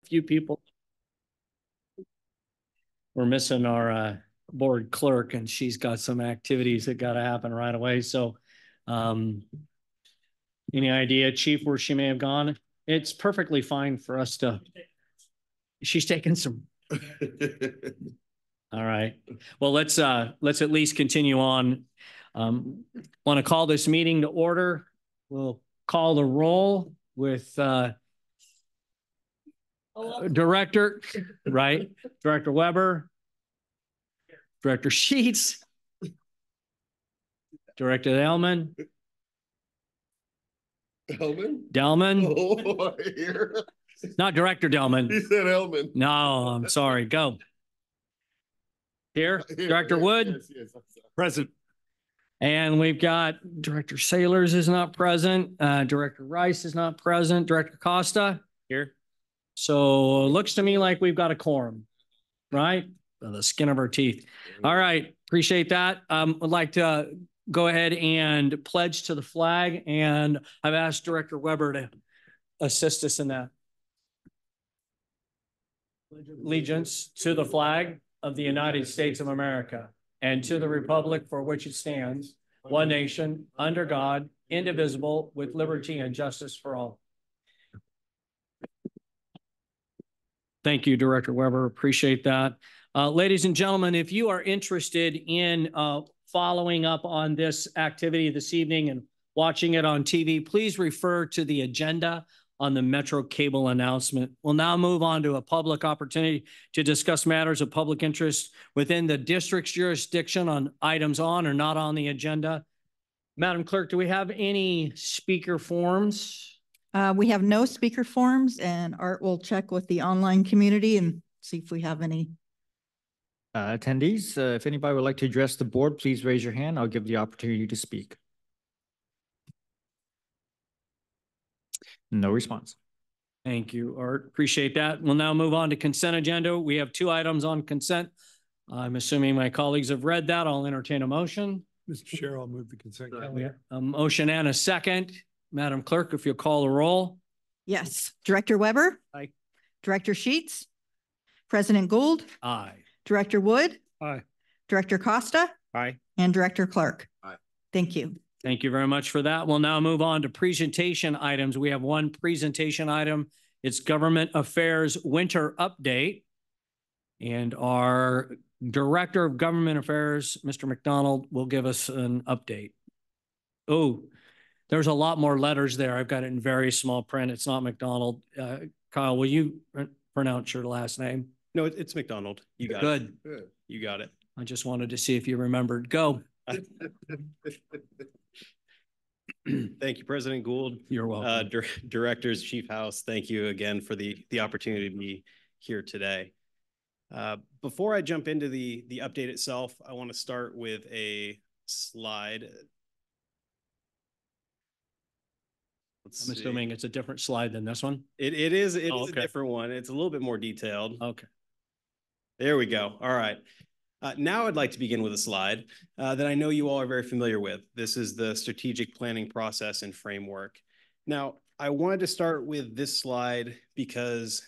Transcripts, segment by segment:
few people. We're missing our board clerk, and she's got some activities that got to happen right away. So, any idea, Chief, where she may have gone? It's perfectly fine for us to. She's taking some. All right. Well, let's at least continue on. Want to call this meeting to order. We'll call the roll with Director, right? Director Weber, Director Sheets, Director Delman. Delman? Oh, here. Not Director Delman. He said Elman. No, I'm sorry. Go. Here, Director Wood. Yes, Present. And we've got Director Sailors is not present. Director Rice is not present. Director Costa. Here. So looks to me like we've got a quorum, right? The skin of our teeth. All right. Appreciate that. I'd like to go ahead and pledge to the flag. And I've asked Director Weber to assist us in that. Allegiance to the flag of the United States of America and to the republic for which it stands, one nation, under God, indivisible, with liberty and justice for all. Thank you, Director Weber. Appreciate that. Ladies and gentlemen, if you are interested in following up on this activity this evening and watching it on TV, please refer to the agenda on the Metro Cable announcement. We'll now move on to a public opportunity to discuss matters of public interest within the district's jurisdiction on items on or not on the agenda. Madam Clerk, do we have any speaker forms? We have no speaker forms, and Art will check with the online community and see if we have any. Attendees, if anybody would like to address the board, please raise your hand. I'll give the opportunity to speak. No response. Thank you, Art. Appreciate that. We'll now move on to consent agenda. We have 2 items on consent. I'm assuming my colleagues have read that. I'll entertain a motion. Mr. Chair, I'll move the consent calendar. We have a motion and a second. Madam Clerk, if you'll call the roll. Yes. Director Weber? Aye. Director Sheets? President Gould? Aye. Director Wood? Aye. Director Costa? Aye. And Director Clark? Aye. Thank you. Thank you very much for that. We'll now move on to presentation items. We have one presentation item. It's Government Affairs Winter Update. And our Director of Government Affairs, Mr. McDonald, will give us an update. Oh, there's a lot more letters there. I've got it in very small print. It's not McDonald. Kyle, will you pronounce your last name? No, it's McDonald. You got it. Good. You got it. I just wanted to see if you remembered. Go. Thank you, President Gould. You're welcome. Directors, Chief House, thank you again for the opportunity to be here today. Before I jump into the update itself, I want to start with a slide. I'm assuming it's a different slide than this one. It is okay. a different one. It's a little bit more detailed. Okay. There we go. All right. Now I'd like to begin with a slide that I know you all are very familiar with. This is the strategic planning process and framework. Now, I wanted to start with this slide because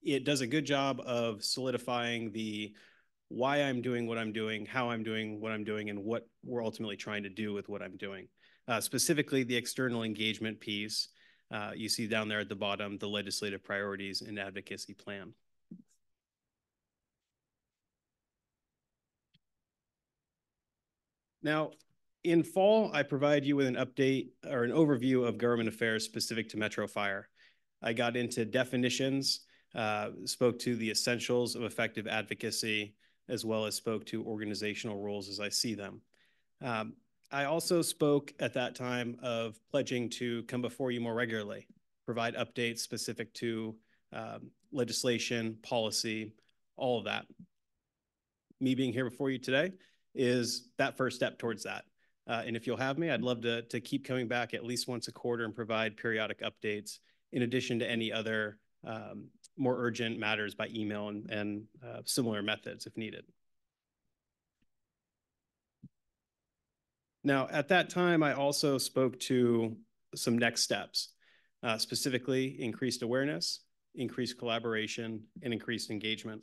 it does a good job of solidifying the why I'm doing what I'm doing, how I'm doing what I'm doing, and what we're ultimately trying to do with what I'm doing. Specifically, the external engagement piece. You see down there at the bottom, the legislative priorities and advocacy plan. Now, in fall, I provide you with an update or an overview of government affairs specific to Metro Fire. I got into definitions, spoke to the essentials of effective advocacy, as well as spoke to organizational roles as I see them. I also spoke at that time of pledging to come before you more regularly, provide updates specific to legislation, policy, all of that. Me being here before you today is that first step towards that. And if you'll have me, I'd love to keep coming back at least once a quarter and provide periodic updates in addition to any other more urgent matters by email and similar methods if needed. Now, at that time, I also spoke to some next steps, specifically increased awareness, increased collaboration, and increased engagement.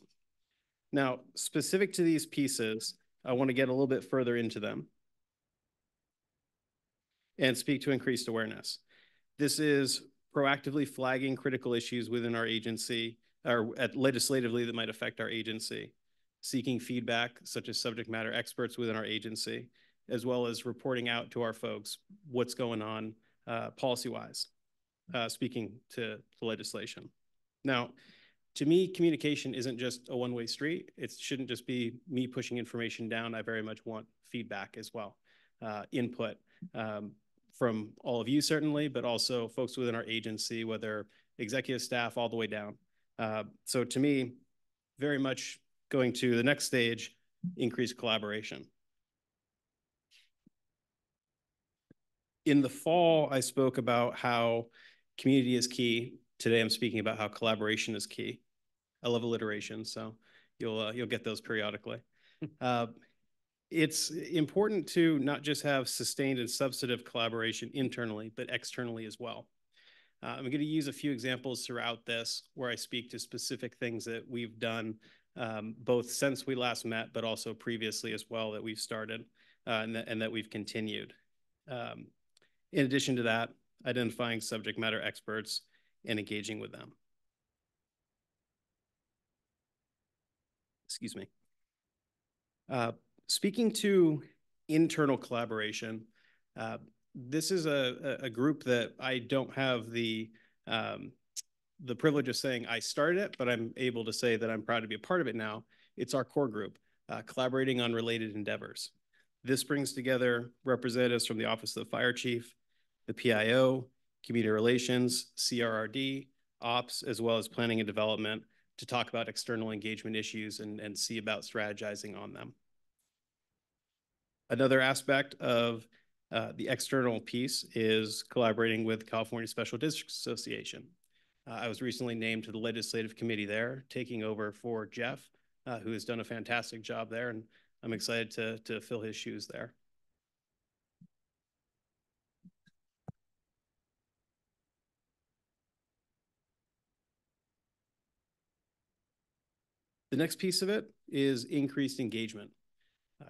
Now, specific to these pieces, I want to get a little bit further into them and speak to increased awareness. This is proactively flagging critical issues within our agency or legislatively that might affect our agency, seeking feedback such as subject matter experts within our agency, as well as reporting out to our folks what's going on policy-wise, speaking to the legislation. Now, to me, communication isn't just a one-way street. It shouldn't just be me pushing information down. I very much want feedback as well, input from all of you certainly, but also folks within our agency, whether executive staff all the way down. So to me, very much going to the next stage, increased collaboration. In the fall, I spoke about how community is key. Today, I'm speaking about how collaboration is key. I love alliteration, so you'll get those periodically. It's important to not just have sustained and substantive collaboration internally, but externally as well. I'm going to use a few examples throughout this where I speak to specific things that we've done both since we last met, but also previously as well that we've started and that we've continued. In addition to that, identifying subject matter experts and engaging with them. Excuse me. Speaking to internal collaboration, this is a group that I don't have the privilege of saying I started it, but I'm able to say that I'm proud to be a part of it now. It's our core group, collaborating on related endeavors. This brings together representatives from the Office of the Fire Chief, the PIO, Community Relations, CRRD, Ops, as well as Planning and Development to talk about external engagement issues and see about strategizing on them. Another aspect of the external piece is collaborating with California Special Districts Association. I was recently named to the legislative committee there, taking over for Jeff, who has done a fantastic job there, and I'm excited to fill his shoes there. The next piece of it is increased engagement.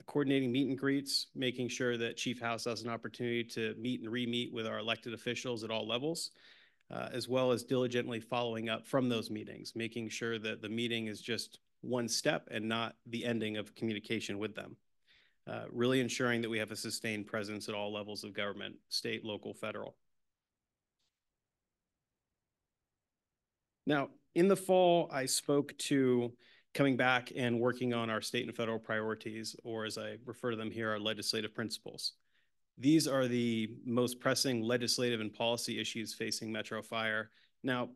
Coordinating meet and greets, making sure that Chief House has an opportunity to meet and re-meet with our elected officials at all levels, as well as diligently following up from those meetings, making sure that the meeting is just one step and not the ending of communication with them. Really ensuring that we have a sustained presence at all levels of government, state, local, federal. Now, in the fall, I spoke to coming back and working on our state and federal priorities, or as I refer to them here, our legislative principles. These are the most pressing legislative and policy issues facing Metro Fire. Now,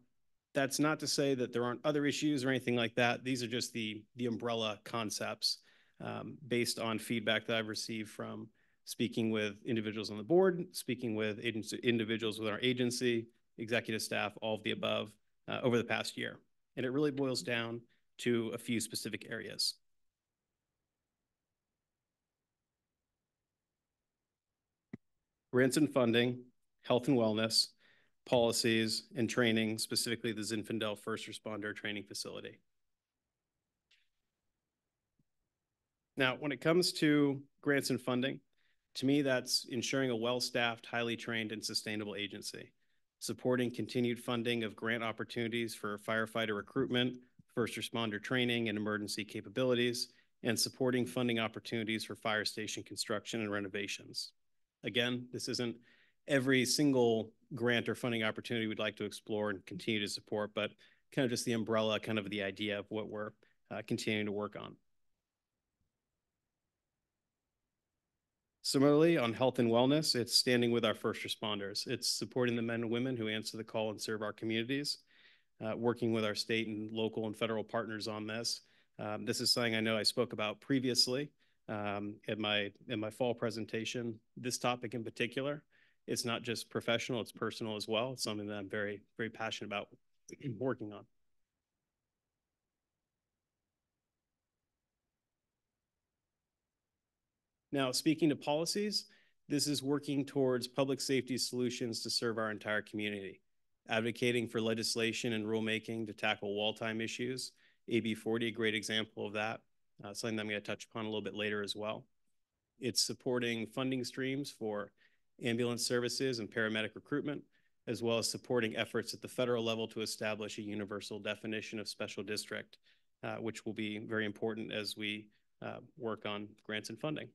that's not to say that there aren't other issues or anything like that. These are just the umbrella concepts based on feedback that I've received from speaking with individuals on the board, speaking with individuals within our agency, executive staff, all of the above over the past year. And it really boils down to a few specific areas. Grants and funding, health and wellness, policies, and training, specifically the Zinfandel First Responder Training Facility. Now, when it comes to grants and funding, to me, that's ensuring a well-staffed, highly trained, and sustainable agency, supporting continued funding of grant opportunities for firefighter recruitment, first responder training and emergency capabilities, and supporting funding opportunities for fire station construction and renovations. Again, this isn't every single grant or funding opportunity we'd like to explore and continue to support, but kind of just the umbrella, kind of the idea of what we're continuing to work on. Similarly, on health and wellness, it's standing with our first responders. It's supporting the men and women who answer the call and serve our communities. Working with our state and local and federal partners on this. This is something I know I spoke about previously in my fall presentation. This topic in particular, it's not just professional, it's personal as well. It's something that I'm very, very passionate about working on. Now, speaking to policies, this is working towards public safety solutions to serve our entire community. advocating for legislation and rulemaking to tackle wall time issues. AB 40, a great example of that, something that I'm going to touch upon a little bit later as well. It's supporting funding streams for ambulance services and paramedic recruitment, as well as supporting efforts at the federal level to establish a universal definition of special district, which will be very important as we work on grants and funding.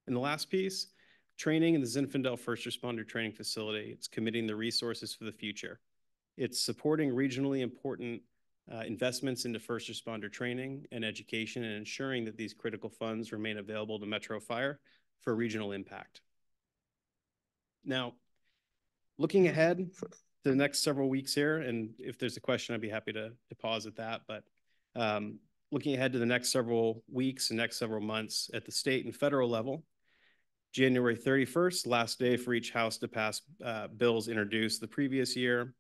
And the last piece, training in the Zinfandel First Responder Training Facility. It's committing the resources for the future. It's supporting regionally important investments into first responder training and education, and ensuring that these critical funds remain available to Metro Fire for regional impact. Now, looking ahead to the next several weeks here, and if there's a question, I'd be happy to pause at that, but looking ahead to the next several weeks and next several months at the state and federal level, January 31st, last day for each house to pass bills introduced the previous year.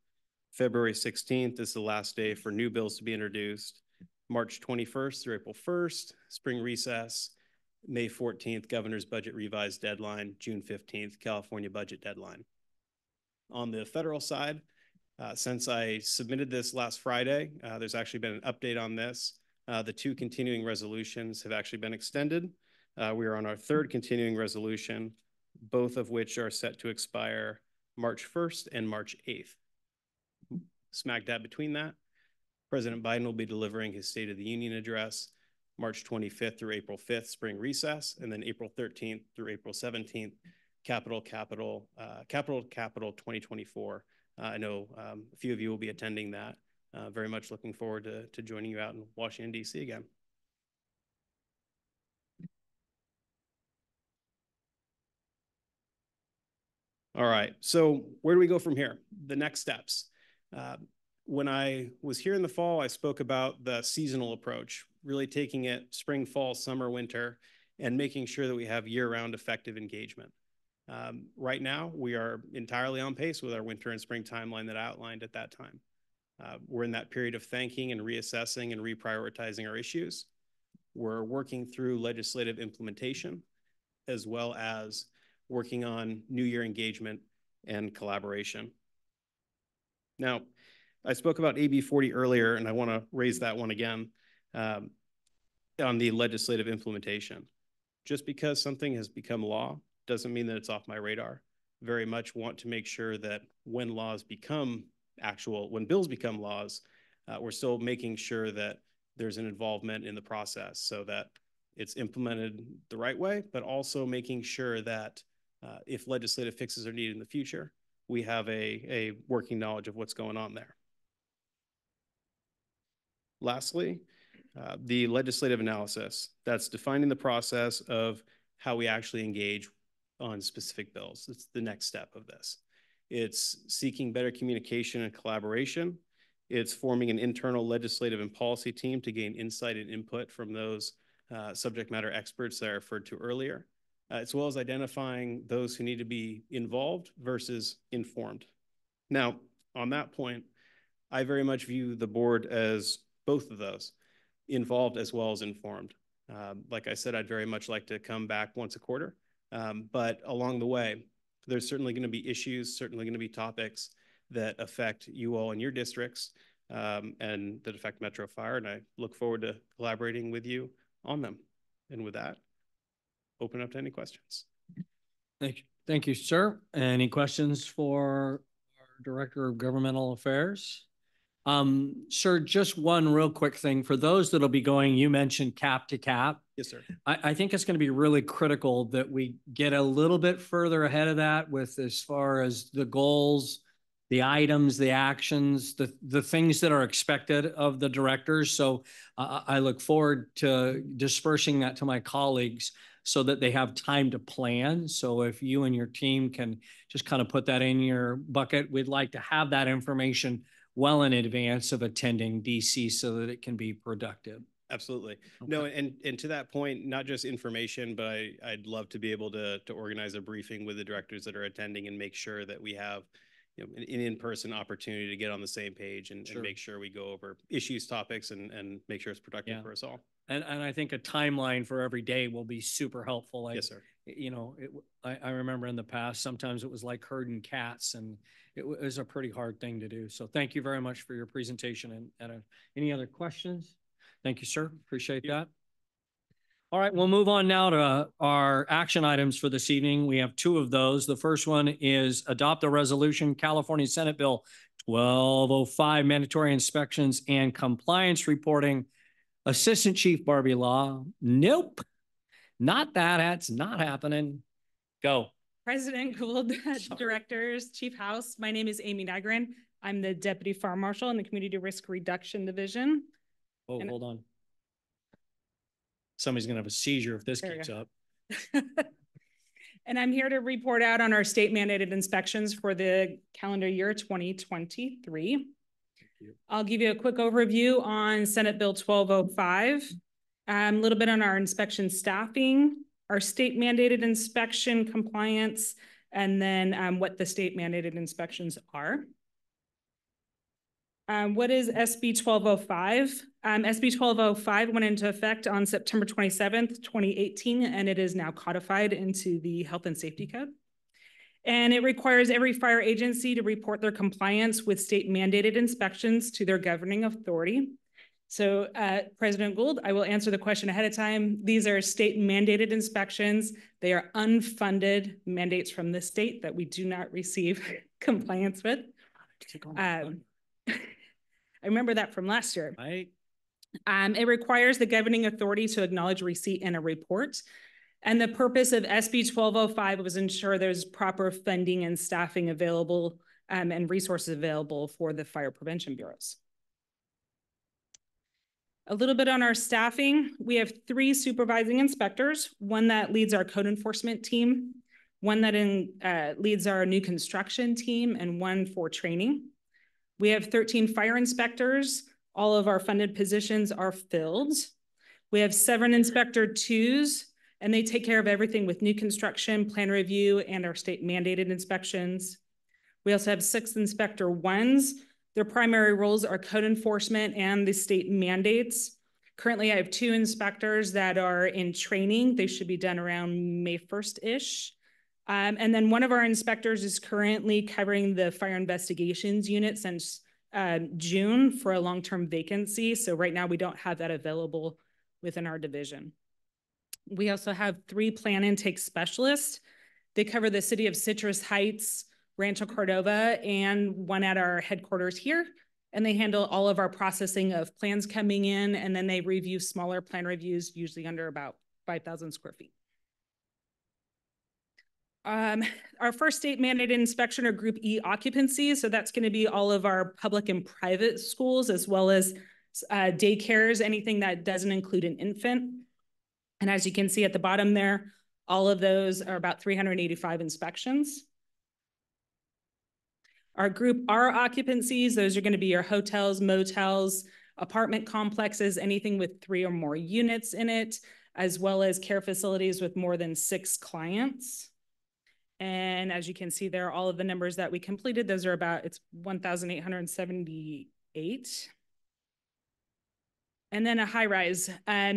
February 16th is the last day for new bills to be introduced. March 21st through April 1st, spring recess. May 14th, governor's budget revised deadline. June 15th, California budget deadline. On the federal side, since I submitted this last Friday, there's actually been an update on this. The 2 continuing resolutions have actually been extended. We are on our 3rd continuing resolution, both of which are set to expire March 1st and March 8th. Smack dab between that, President Biden will be delivering his State of the Union address March 25th through April 5th, spring recess, and then April 13th through April 17th, Capital 2024. I know a few of you will be attending that. Very much looking forward to joining you out in Washington, D.C. again. All right, so where do we go from here? The next steps. When I was here in the fall, I spoke about the seasonal approach, really taking it spring, fall, summer, winter, and making sure that we have year-round effective engagement. Right now, we are entirely on pace with our winter and spring timeline that I outlined at that time. We're in that period of thanking and reassessing and reprioritizing our issues. We're working through legislative implementation, as well as working on New Year engagement and collaboration. Now, I spoke about AB 40 earlier, and I want to raise that one again on the legislative implementation. Just because something has become law doesn't mean that it's off my radar. Very much want to make sure that when laws become when bills become laws, we're still making sure that there's an involvement in the process so that it's implemented the right way, but also making sure that if legislative fixes are needed in the future, we have a working knowledge of what's going on there. Lastly, the legislative analysis. That's defining the process of how we actually engage on specific bills. It's the next step of this. It's seeking better communication and collaboration. It's forming an internal legislative and policy team to gain insight and input from those subject matter experts that I referred to earlier, as well as identifying those who need to be involved versus informed. Now, on that point, I very much view the board as both of those, involved as well as informed. Like I said, I'd very much like to come back once a quarter, but along the way, there's certainly going to be issues, certainly going to be topics that affect you all in your districts and that affect Metro Fire, and I look forward to collaborating with you on them. And with that, open up to any questions. Thank you, sir. Any questions for our Director of Governmental Affairs? Sir, just one real quick thing. For those that'll be going, you mentioned cap to cap. Yes, sir. I think it's going to be really critical that we get a little bit further ahead of that with as far as the goals, the items, the actions, the things that are expected of the directors. So I look forward to dispersing that to my colleagues so that they have time to plan. So if you and your team can just kind of put that in your bucket, we'd like to have that information well in advance of attending DC so that it can be productive. Absolutely. Okay. No, and to that point, not just information, but I'd love to be able to organize a briefing with the directors that are attending and make sure that we have an in-person opportunity to get on the same page and make sure we go over issues, topics, and make sure it's productive for us all. And I think a timeline for every day will be super helpful. Yes, sir. you know, I remember in the past, sometimes it was like herding cats, and it was a pretty hard thing to do. So thank you very much for your presentation. And any other questions? Thank you, sir. Appreciate that. All right, we'll move on now to our action items for this evening. We have two of those. The first one is adopt a resolution, California Senate Bill 1205, mandatory inspections and compliance reporting. Assistant Chief Barbie Law. Nope, not that. That's not happening. Go. President Gould, Directors, Chief House. My name is Amy Nygren. I'm the Deputy Fire Marshal in the Community Risk Reduction Division. Oh, hold on. Somebody's going to have a seizure if this keeps up. And I'm here to report out on our state mandated inspections for the calendar year 2023. I'll give you a quick overview on Senate Bill 1205, a little bit on our inspection staffing, our state mandated inspection compliance, and then what the state mandated inspections are. What is SB 1205? SB 1205 went into effect on September 27th, 2018, and it is now codified into the Health and Safety Code. And it requires every fire agency to report their compliance with state mandated inspections to their governing authority. So President Gould, I will answer the question ahead of time. These are state mandated inspections. They are unfunded mandates from the state that we do not receive compliance with. I remember that from last year. Right. It requires the governing authority to acknowledge receipt in a report. And the purpose of SB 1205 was ensure there's proper funding and staffing available and resources available for the fire prevention bureaus. A little bit on our staffing. We have 3 supervising inspectors, one that leads our code enforcement team, one that leads our new construction team, and one for training. We have 13 fire inspectors. All of our funded positions are filled. We have 7 inspector 2s, and they take care of everything with new construction, plan review, and our state mandated inspections. We also have 6 inspector 1s. Their primary roles are code enforcement and the state mandates. Currently, I have 2 inspectors that are in training. They should be done around May 1st-ish. And then one of our inspectors is currently covering the fire investigations unit since June for a long-term vacancy. So right now we don't have that available within our division. We also have 3 plan intake specialists. They cover the city of Citrus Heights, Rancho Cordova, and one at our headquarters here. And they handle all of our processing of plans coming in, and then they review smaller plan reviews, usually under about 5,000 square feet. Our first state mandated inspection are Group E occupancy. So that's going to be all of our public and private schools, as well as daycares, anything that doesn't include an infant. And as you can see at the bottom there, all of those are about 385 inspections. Our Group R occupancies, those are going to be your hotels, motels, apartment complexes, anything with 3 or more units in it, as well as care facilities with more than 6 clients. And as you can see there, all of the numbers that we completed, those are about, it's 1,878. And then a high rise.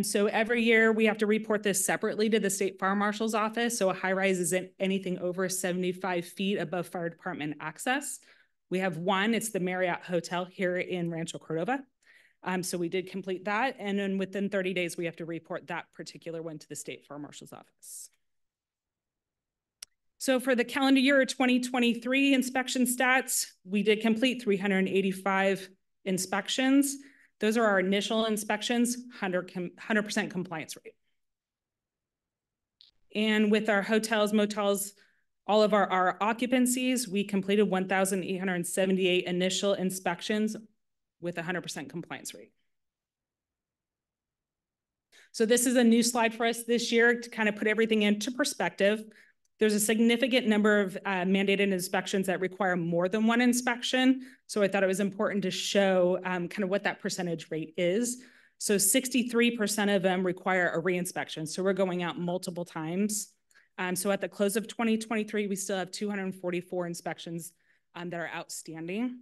So every year we have to report this separately to the State Fire Marshal's office. So a high rise isn't anything over 75 feet above fire department access. We have one, it's the Marriott Hotel here in Rancho Cordova. So we did complete that. And then within 30 days, we have to report that particular one to the State Fire Marshal's office. So for the calendar year 2023 inspection stats, we did complete 385 inspections. Those are our initial inspections, 100% compliance rate. And with our hotels, motels, all of our occupancies, we completed 1,878 initial inspections with 100% compliance rate. So this is a new slide for us this year to kind of put everything into perspective. There's a significant number of mandated inspections that require more than one inspection. So I thought it was important to show kind of what that percentage rate is. So 63% of them require a reinspection. So we're going out multiple times. So at the close of 2023, we still have 244 inspections that are outstanding.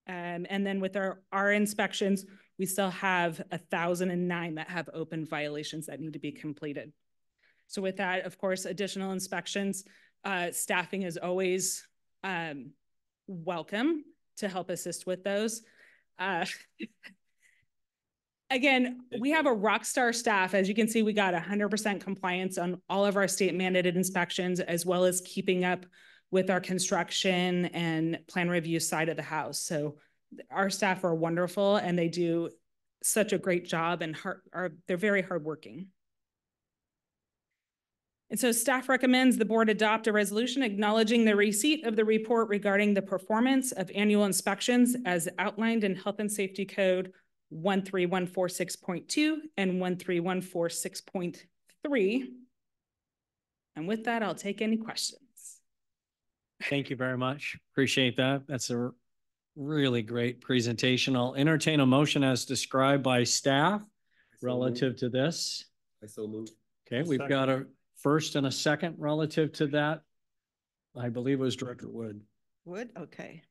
And then with our inspections, we still have 1,009 that have open violations that need to be completed. So with that, of course, additional inspections, staffing is always welcome to help assist with those. Again, we have a rock star staff. As you can see, we got 100% compliance on all of our state mandated inspections, as well as keeping up with our construction and plan review side of the house. So our staff are wonderful and they do such a great job and they're very hardworking. And so staff recommends the board adopt a resolution acknowledging the receipt of the report regarding the performance of annual inspections as outlined in Health and Safety Code 13146.2 and 13146.3. And with that, I'll take any questions. Thank you very much. Appreciate that. That's a really great presentation. I'll entertain a motion as described by staff relative to this. I so moved. Okay, we've got a first and a second relative to that. I believe it was Director Wood. Wood, okay.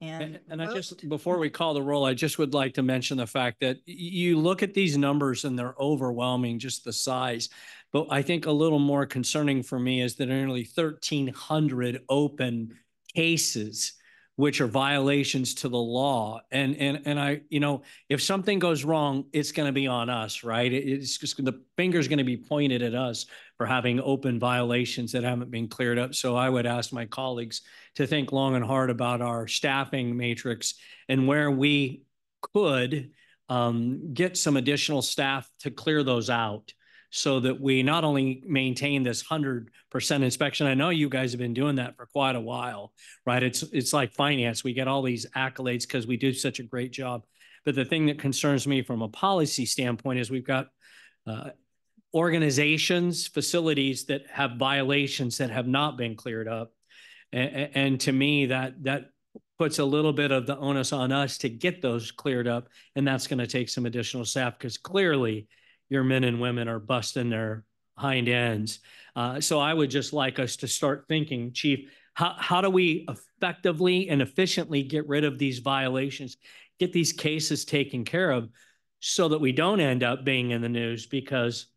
And And I vote. just, before we call the roll, I just would like to mention the fact that you look at these numbers and they're overwhelming, just the size. But I think a little more concerning for me is that nearly 1,300 open cases, which are violations to the law. And I, you know, if something goes wrong, it's going to be on us, right? It's just the finger's going to be pointed at us for having open violations that haven't been cleared up. So I would ask my colleagues to think long and hard about our staffing matrix and where we could get some additional staff to clear those out, so that we not only maintain this 100% inspection. I know you guys have been doing that for quite a while, right? It's like finance. We get all these accolades because we do such a great job. But the thing that concerns me from a policy standpoint is we've got organizations, facilities that have violations that have not been cleared up. And to me, that puts a little bit of the onus on us to get those cleared up. And that's going to take some additional staff, because clearly your men and women are busting their hind ends. So I would just like us to start thinking, Chief, how do we effectively and efficiently get rid of these violations, get these cases taken care of, so that we don't end up being in the news because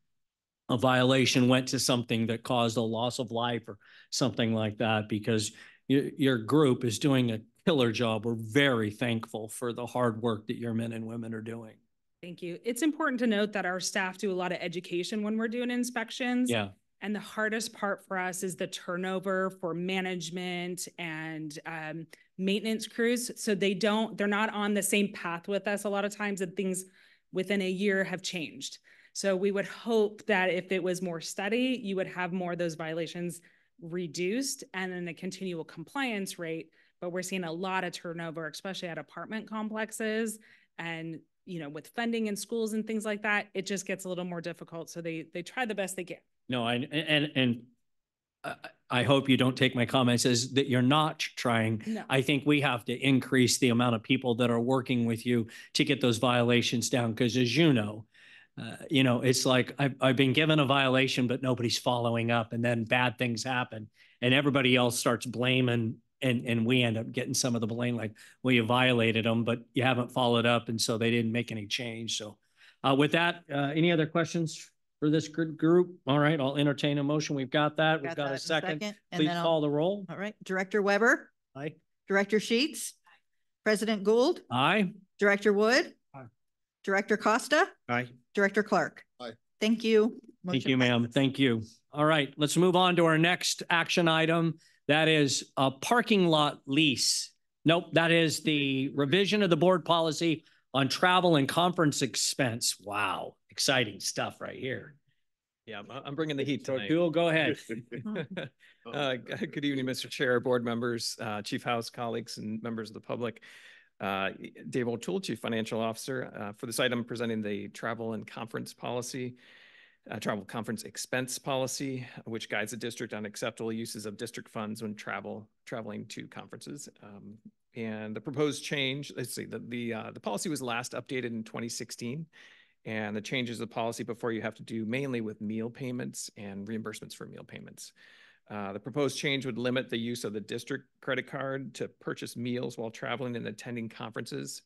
a violation went to something that caused a loss of life or something like that, because your group is doing a killer job. We're very thankful for the hard work that your men and women are doing. Thank you. It's important to note that our staff do a lot of education when we're doing inspections. Yeah. And the hardest part for us is the turnover for management and maintenance crews. So they're not on the same path with us a lot of times, and things within a year have changed. So we would hope that if it was more steady, you would have more of those violations reduced and then a continual compliance rate. But we're seeing a lot of turnover, especially at apartment complexes, and you know, with funding in schools and things like that, it just gets a little more difficult. So they try the best they can. No, I hope you don't take my comments as that you're not trying. No. I think we have to increase the amount of people that are working with you to get those violations down. Because as you know, it's like I've been given a violation, but nobody's following up, and then bad things happen, and everybody else starts blaming. And we end up getting some of the blame, like, well, you violated them, but you haven't followed up, and so they didn't make any change. So with that, any other questions for this group? All right, I'll entertain a motion. We've got that. We've got a second. and Please then call the roll. All right, Director Weber. Aye. Director Sheets. President Gould. Aye. Director Wood. Aye. Director Costa. Aye. Director Clark. Aye. Thank you. Thank you, ma'am. Thank you. All right, let's move on to our next action item. That is a parking lot lease. Nope, that is the revision of the board policy on travel and conference expense. Wow, exciting stuff right here. Yeah, I'm bringing the heat tonight. Cool, go ahead. Good evening, Mr. Chair, board members, Chief House colleagues, and members of the public. Dave O'Toole, Chief Financial Officer. For this item, presenting the travel and conference policy. Travel conference expense policy, which guides the district on acceptable uses of district funds when traveling to conferences. And the proposed change, let's see, the policy was last updated in 2016. And the changes of the policy before you have to do mainly with meal payments and reimbursements for meal payments. The proposed change would limit the use of the district credit card to purchase meals while traveling and attending conferences.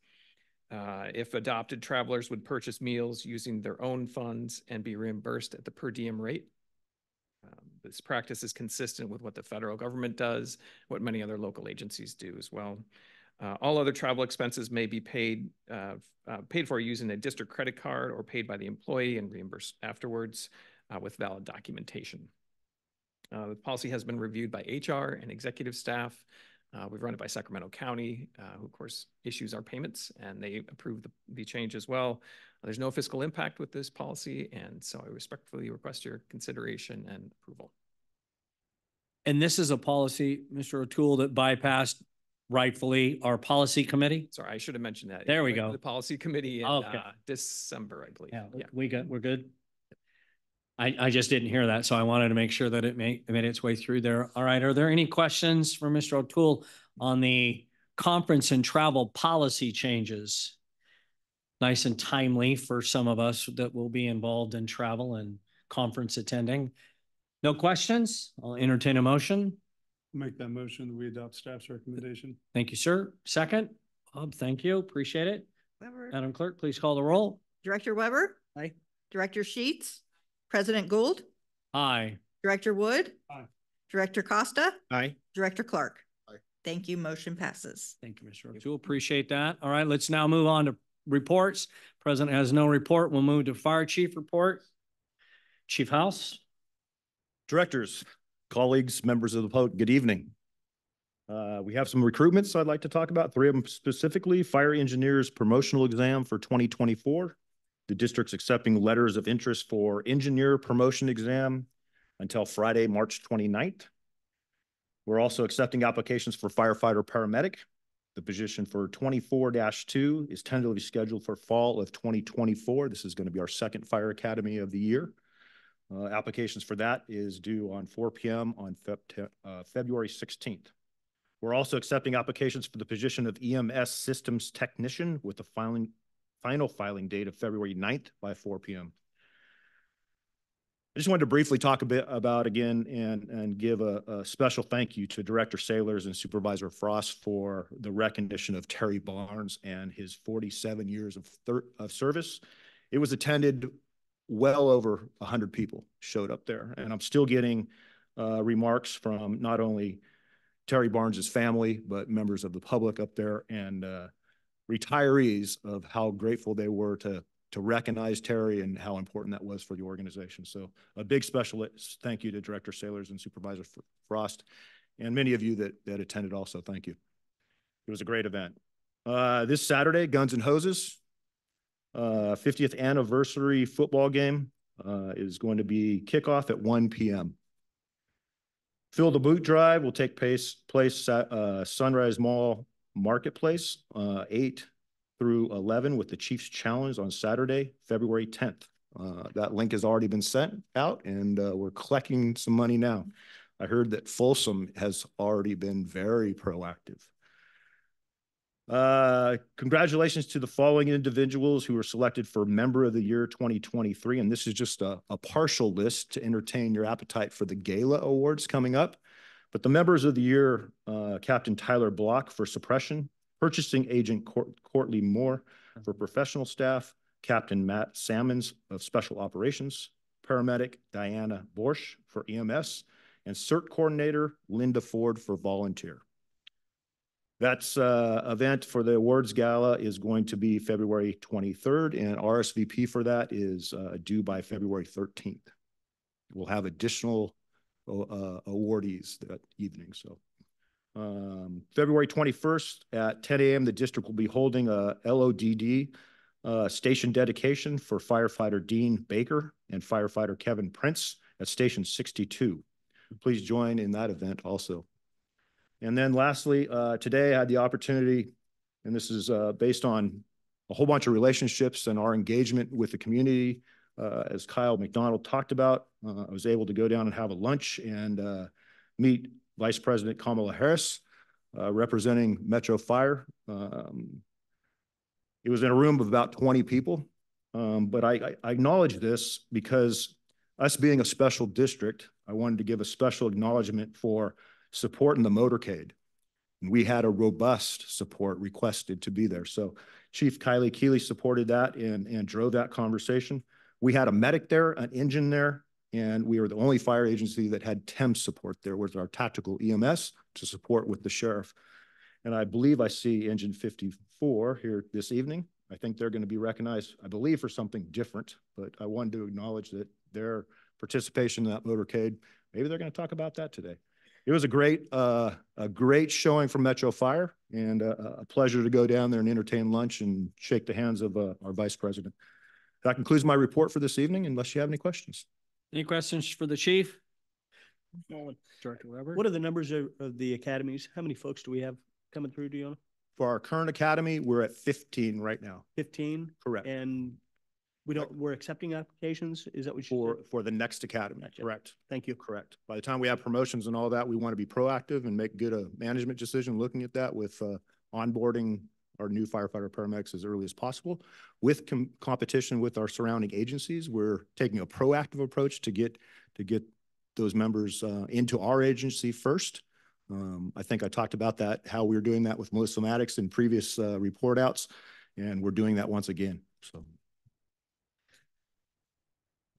If adopted, travelers would purchase meals using their own funds and be reimbursed at the per diem rate. This practice is consistent with what the federal government does, what many other local agencies do as well. All other travel expenses may be paid for using a district credit card or paid by the employee and reimbursed afterwards with valid documentation. The policy has been reviewed by HR and executive staff. We've run it by Sacramento County, who of course issues our payments, and they approve the change as well. There's no fiscal impact with this policy, and so I respectfully request your consideration and approval. And this is a policy, Mr. O'Toole, that bypassed rightfully our policy committee? Sorry, I should have mentioned that. There we It went to go. The policy committee in Okay. December, I believe. Yeah, we're good. I just didn't hear that, so I wanted to make sure that it made its way through there. All right, are there any questions for Mr. O'Toole on the conference and travel policy changes? Nice and timely for some of us that will be involved in travel and conference attending. No questions? I'll entertain a motion. Make that motion that we adopt staff's recommendation. Thank you, sir. Second, Bob, thank you. Appreciate it. Weber. Madam Clerk, please call the roll. Director Weber. Aye. Director Sheets. President Gould. Aye. Director Wood. Aye. Director Costa. Aye. Director Clark. Aye. Thank you. Motion passes. Thank you, Mr. O'Toole. Appreciate that. All right, let's now move on to reports. President has no report. We'll move to Fire Chief report. Chief House. Directors, colleagues, members of the public, good evening. We have some recruitments I'd like to talk about, 3 of them specifically. Fire engineers promotional exam for 2024. The district's accepting letters of interest for engineer promotion exam until Friday, March 29th. We're also accepting applications for firefighter paramedic. The position for 24-2 is tentatively scheduled for fall of 2024. This is going to be our second fire academy of the year. Applications for that is due on 4 p.m. on February 16th. We're also accepting applications for the position of EMS systems technician with the final filing date of February 9th by 4 p.m. I just wanted to briefly talk a bit about again and give a special thank you to Director Sailors and Supervisor Frost for the recognition of Terry Barnes and his 47 years of service. It was attended well over 100 people showed up there, and I'm still getting remarks from not only Terry Barnes's family, but members of the public up there and retirees of how grateful they were to recognize Terry and how important that was for the organization. So a big special thank you to Director Sailors and Supervisor Frost, and many of you that attended also. Thank you. It was a great event. This Saturday, Guns and Hoses, 50th anniversary football game is going to be kickoff at 1 p.m. Fill the Boot Drive will take place at Sunrise Mall Marketplace, 8 through 11 with the Chiefs Challenge on Saturday, February 10th. That link has already been sent out and we're collecting some money now. I heard that Folsom has already been very proactive. Congratulations to the following individuals who were selected for Member of the Year 2023. And this is just a partial list to entertain your appetite for the Gala Awards coming up. But the Members of the Year, Captain Tyler Block for suppression, Purchasing Agent Courtney Moore for professional staff, Captain Matt Sammons of Special Operations, Paramedic Diana Borsch for EMS, and CERT Coordinator Linda Ford for volunteer. That's event for the awards gala is going to be February 23rd, and RSVP for that is due by February 13th. We'll have additional awardees that evening. So February 21st at 10 a.m., the district will be holding a LODD station dedication for firefighter Dean Baker and firefighter Kevin Prince at Station 62. Please join in that event also. And then lastly, today I had the opportunity, and this is based on a whole bunch of relationships and our engagement with the community, as Kyle McDonald talked about. I was able to go down and have a lunch and meet Vice President Kamala Harris, representing Metro Fire. It was in a room of about 20 people, but I acknowledge this because us being a special district, I wanted to give a special acknowledgement for support in the motorcade. And we had a robust support requested to be there. So Chief Kylie Keeley supported that and drove that conversation. We had a medic there, an engine there, And we are the only fire agency that had TEM support there with our tactical EMS to support with the sheriff. And I believe I see Engine 54 here this evening. I think they're going to be recognized, I believe, for something different, but I wanted to acknowledge that their participation in that motorcade, maybe they're going to talk about that today. It was a great showing from Metro Fire, and a pleasure to go down there and entertain lunch and shake the hands of our vice president. That concludes my report for this evening, unless you have any questions. Any questions for the chief? Director Weber? What are the numbers of the academies? How many folks do we have coming through, do you know? For our current academy, we're at 15 right now. 15? Correct. And we're accepting applications? Is that what you said? For the next academy, Gotcha. correct. Thank you. Correct. By the time we have promotions and all that, we want to be proactive and make good a management decision looking at that with onboarding our new firefighter paramedics as early as possible. With competition with our surrounding agencies, we're taking a proactive approach to get those members into our agency first. I think I talked about that, how we were doing that with Melissa Maddox in previous report outs, and we're doing that once again. So.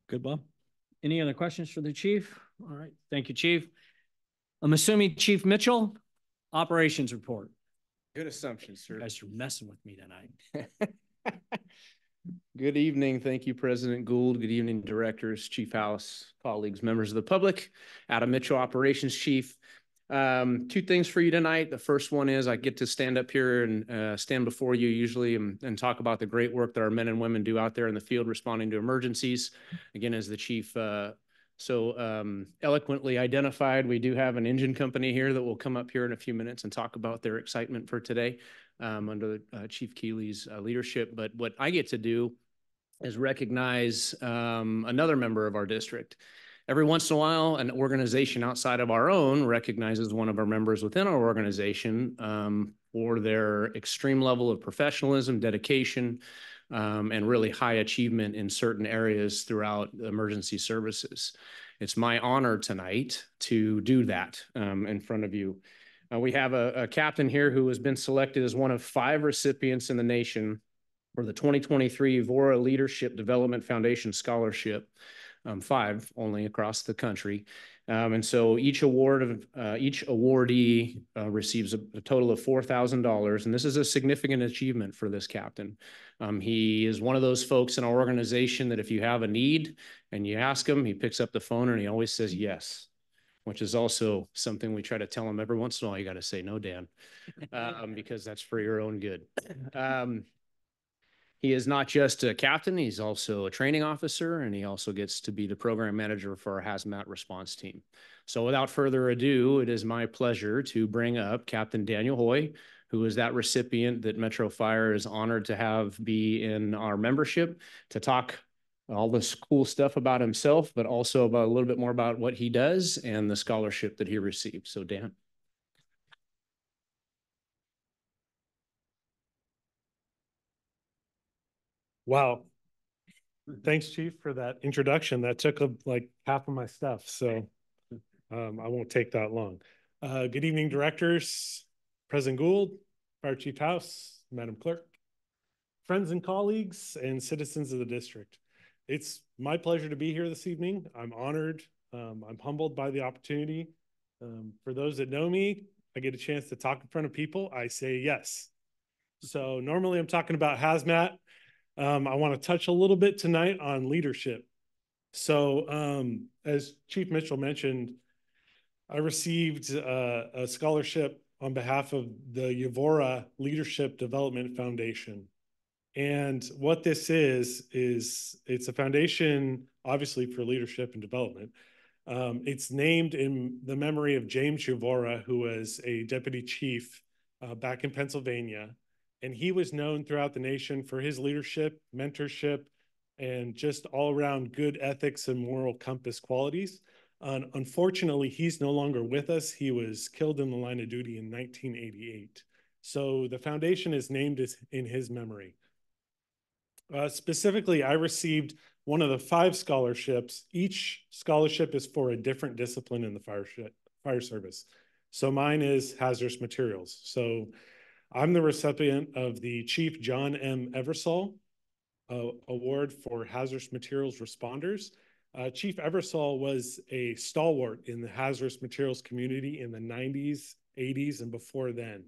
Good, Bob. Any other questions for the chief? All right. Thank you, Chief. I'm assuming Chief Mitchell, operations report. Good assumption, sir. You guys are messing with me tonight. Good evening. Thank you, President Gould. Good evening, directors, Chief House, colleagues, members of the public. Adam Mitchell, operations chief. Two things for you tonight. The first one is I get to stand up here and stand before you usually and talk about the great work that our men and women do out there in the field responding to emergencies. Again, as the chief so eloquently identified, we do have an engine company here that will come up here in a few minutes and talk about their excitement for today under Chief Keeley's leadership. But what I get to do is recognize another member of our district. Every once in a while, an organization outside of our own recognizes one of our members within our organization for their extreme level of professionalism, dedication, and really high achievement in certain areas throughout emergency services. It's my honor tonight to do that in front of you. We have a captain here who has been selected as one of 5 recipients in the nation for the 2023 Evora Leadership Development Foundation Scholarship. 5 only across the country. And so each awardee receives a total of $4,000. And this is a significant achievement for this captain. He is one of those folks in our organization that if you have a need and you ask him, he picks up the phone and he always says yes, which is also something we try to tell him every once in a while. You got to say no, Dan, because that's for your own good. He is not just a captain, he's also a training officer, and he also gets to be the program manager for our hazmat response team. So without further ado, it is my pleasure to bring up Captain Daniel Hoy, who is that recipient that Metro Fire is honored to have be in our membership to talk all this cool stuff about himself, but also about a little bit more about what he does and the scholarship that he received. So Dan. Wow. Thanks, Chief, for that introduction. That took like half of my stuff, so I won't take that long. Good evening, directors, President Gould, Fire Chief House, Madam Clerk, friends and colleagues, and citizens of the district. It's my pleasure to be here this evening. I'm honored. I'm humbled by the opportunity. For those that know me, I get a chance to talk in front of people. I say yes. So normally I'm talking about hazmat. I want to touch a little bit tonight on leadership. So as Chief Mitchell mentioned, I received a scholarship on behalf of the Evora Leadership Development Foundation. And what this is it's a foundation, obviously, for leadership and development. It's named in the memory of James Evora, who was a deputy chief back in Pennsylvania. And he was known throughout the nation for his leadership, mentorship, and just all around good ethics and moral compass qualities. Unfortunately, he's no longer with us. He was killed in the line of duty in 1988. So the foundation is named in his memory. Specifically, I received one of the 5 scholarships. Each scholarship is for a different discipline in the fire service. So mine is hazardous materials. So I'm the recipient of the Chief John M. Eversole Award for Hazardous Materials Responders. Chief Eversole was a stalwart in the hazardous materials community in the 90s, 80s, and before then.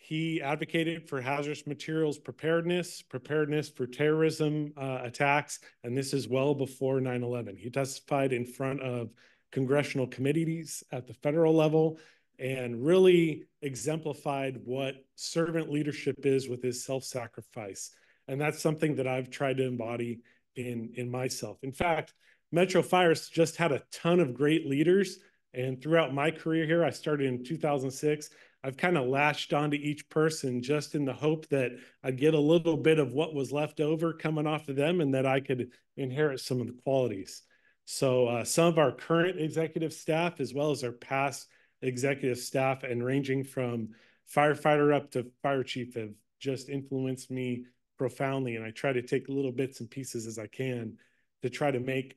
He advocated for hazardous materials preparedness for terrorism attacks, and this is well before 9/11. He testified in front of congressional committees at the federal level and really exemplified what servant leadership is with his self-sacrifice. And that's something that I've tried to embody in myself. In fact, Metro Fire's just had a ton of great leaders. And throughout my career here, I started in 2006. I've kind of latched onto each person just in the hope that I'd get a little bit of what was left over coming off of them and that I could inherit some of the qualities. So some of our current executive staff, as well as our past executive staff, and ranging from firefighter up to fire chief, have just influenced me profoundly. And I try to take little bits and pieces as I can to try to make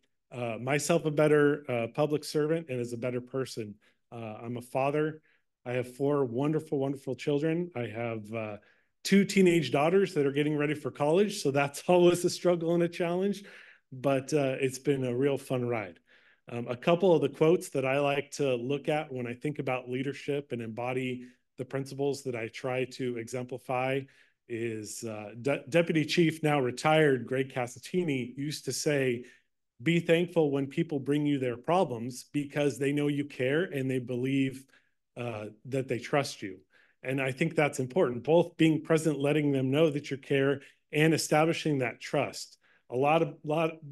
myself a better public servant and as a better person. I'm a father. I have 4 wonderful, wonderful children. I have 2 teenage daughters that are getting ready for college. So that's always a struggle and a challenge, but it's been a real fun ride. A couple of the quotes that I like to look at when I think about leadership and embody the principles that I try to exemplify is Deputy Chief, now retired, Greg Casatini, used to say, be thankful when people bring you their problems because they know you care and they believe that they trust you. And I think that's important, both being present, letting them know that you care, and establishing that trust. A lot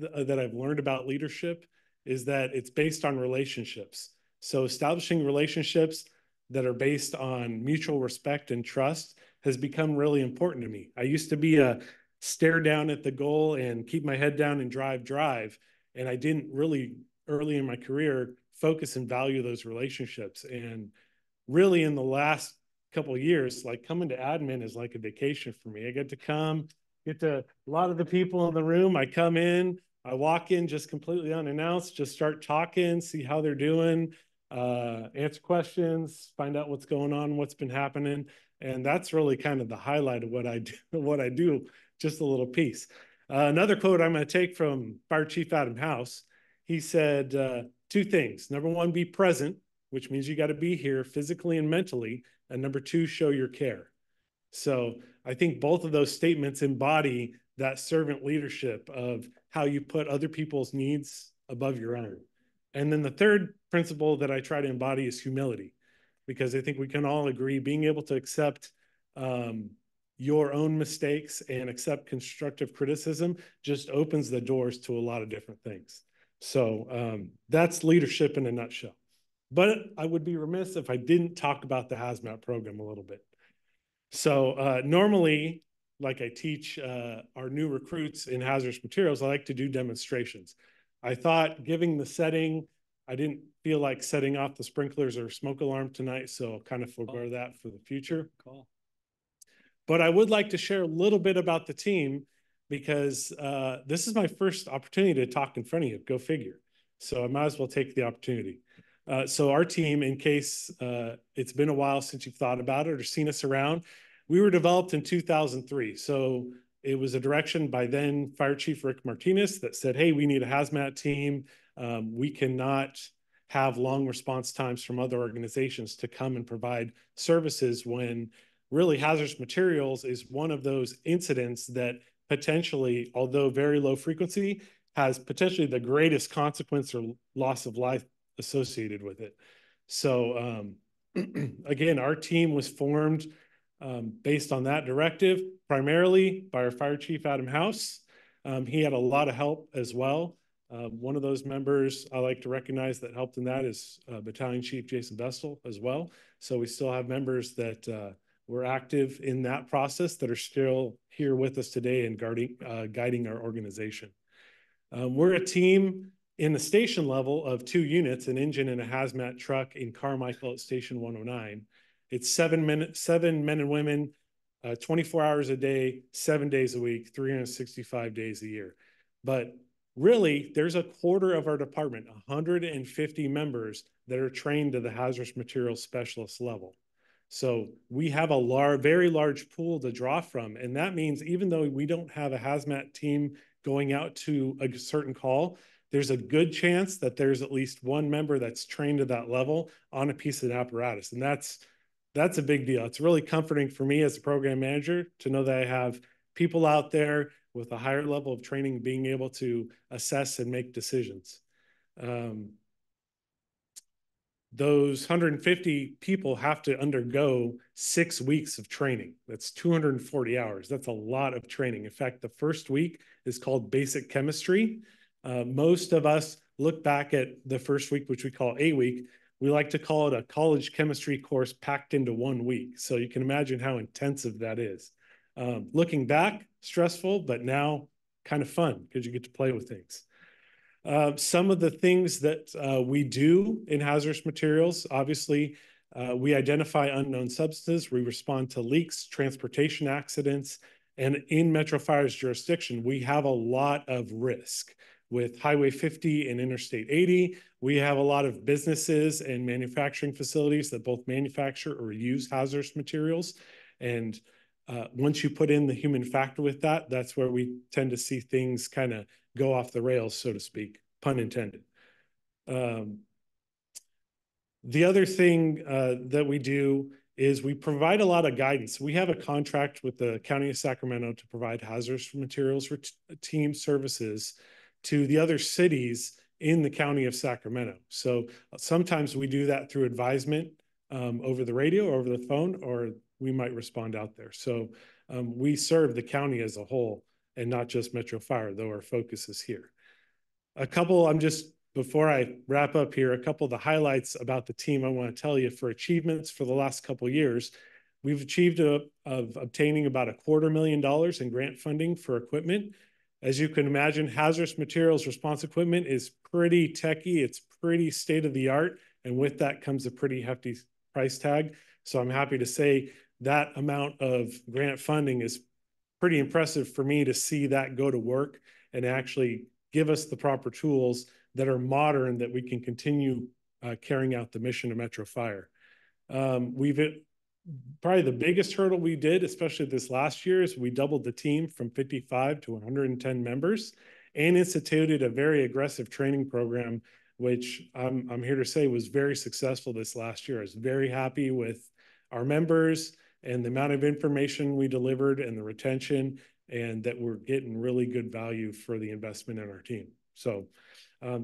that I've learned about leadership is that it's based on relationships. So establishing relationships that are based on mutual respect and trust has become really important to me. I used to be a stare down at the goal and keep my head down and drive. And I didn't really, early in my career, focus and value those relationships. And really in the last couple of years, like coming to admin is like a vacation for me. I get to a lot of the people in the room. I come in, I walk in just completely unannounced, just start talking, see how they're doing, answer questions, find out what's going on, what's been happening. And that's really kind of the highlight of what I do, just a little piece. Another quote I'm going to take from Fire Chief Adam House. He said 2 things. Number 1, be present, which means you got to be here physically and mentally. And number 2, show your care. So I think both of those statements embody that servant leadership of how you put other people's needs above your own. And then the third principle that I try to embody is humility, because I think we can all agree being able to accept your own mistakes and accept constructive criticism just opens the doors to a lot of different things. So that's leadership in a nutshell. But I would be remiss if I didn't talk about the hazmat program a little bit. So normally, like I teach our new recruits in hazardous materials, I like to do demonstrations. I thought, given the setting, I didn't feel like setting off the sprinklers or smoke alarm tonight, so I'll kind of forego that for the future. But I would like to share a little bit about the team, because this is my first opportunity to talk in front of you. Go figure. So I might as well take the opportunity. So our team, in case it's been a while since you've thought about it or seen us around, we were developed in 2003. So it was a direction by then Fire Chief Rick Martinez that said, hey, we need a hazmat team. We cannot have long response times from other organizations to come and provide services when really hazardous materials is one of those incidents that potentially, although very low frequency, has potentially the greatest consequence or loss of life associated with it. So again, our team was formed based on that directive, primarily by our Fire Chief, Adam House. He had a lot of help as well. One of those members I like to recognize that helped in that is Battalion Chief Jason Vestal as well. So we still have members that were active in that process that are still here with us today and guiding our organization. We're a team in the station level of 2 units, an engine and a hazmat truck in Carmichael at Station 109. It's 7 men and women, 24 hours a day, 7 days a week, 365 days a year. But really, there's a quarter of our department, 150 members, that are trained to the hazardous materials specialist level. So we have a very large pool to draw from. And that means even though we don't have a hazmat team going out to a certain call, there's a good chance that there's at least one member that's trained to that level on a piece of apparatus. And that's a big deal. It's really comforting for me as a program manager to know that I have people out there with a higher level of training being able to assess and make decisions. Those 150 people have to undergo 6 weeks of training. That's 240 hours. That's a lot of training. In fact, the first week is called basic chemistry. Most of us look back at the first week, which we call A week. We like to call it a college chemistry course packed into 1 week. So you can imagine how intensive that is. Looking back, stressful, but now kind of fun because you get to play with things. Some of the things that we do in hazardous materials, obviously, we identify unknown substances, we respond to leaks, transportation accidents, and in Metro Fire's jurisdiction, we have a lot of risk. With Highway 50 and Interstate 80, we have a lot of businesses and manufacturing facilities that both manufacture or use hazardous materials. And once you put in the human factor with that, that's where we tend to see things kind of go off the rails, so to speak, pun intended. The other thing that we do is we provide a lot of guidance. We have a contract with the County of Sacramento to provide hazardous materials team services to the other cities in the County of Sacramento. So sometimes we do that through advisement over the radio, or over the phone, or we might respond out there. So we serve the county as a whole and not just Metro Fire, though our focus is here. Before I wrap up here, a couple of the highlights about the team I want to tell you for achievements for the last couple of years. We've achieved of obtaining about $250,000 in grant funding for equipment. As you can imagine, hazardous materials response equipment is pretty techy. It's pretty state of the art. And with that comes a pretty hefty price tag. So I'm happy to say that amount of grant funding is pretty impressive for me to see that go to work and actually give us the proper tools that are modern that we can continue carrying out the mission of Metro Fire. Probably the biggest hurdle we did, especially this last year, is we doubled the team from 55 to 110 members and instituted a very aggressive training program, which I'm here to say was very successful this last year. I was very happy with our members and the amount of information we delivered and the retention, and that we're getting really good value for the investment in our team. So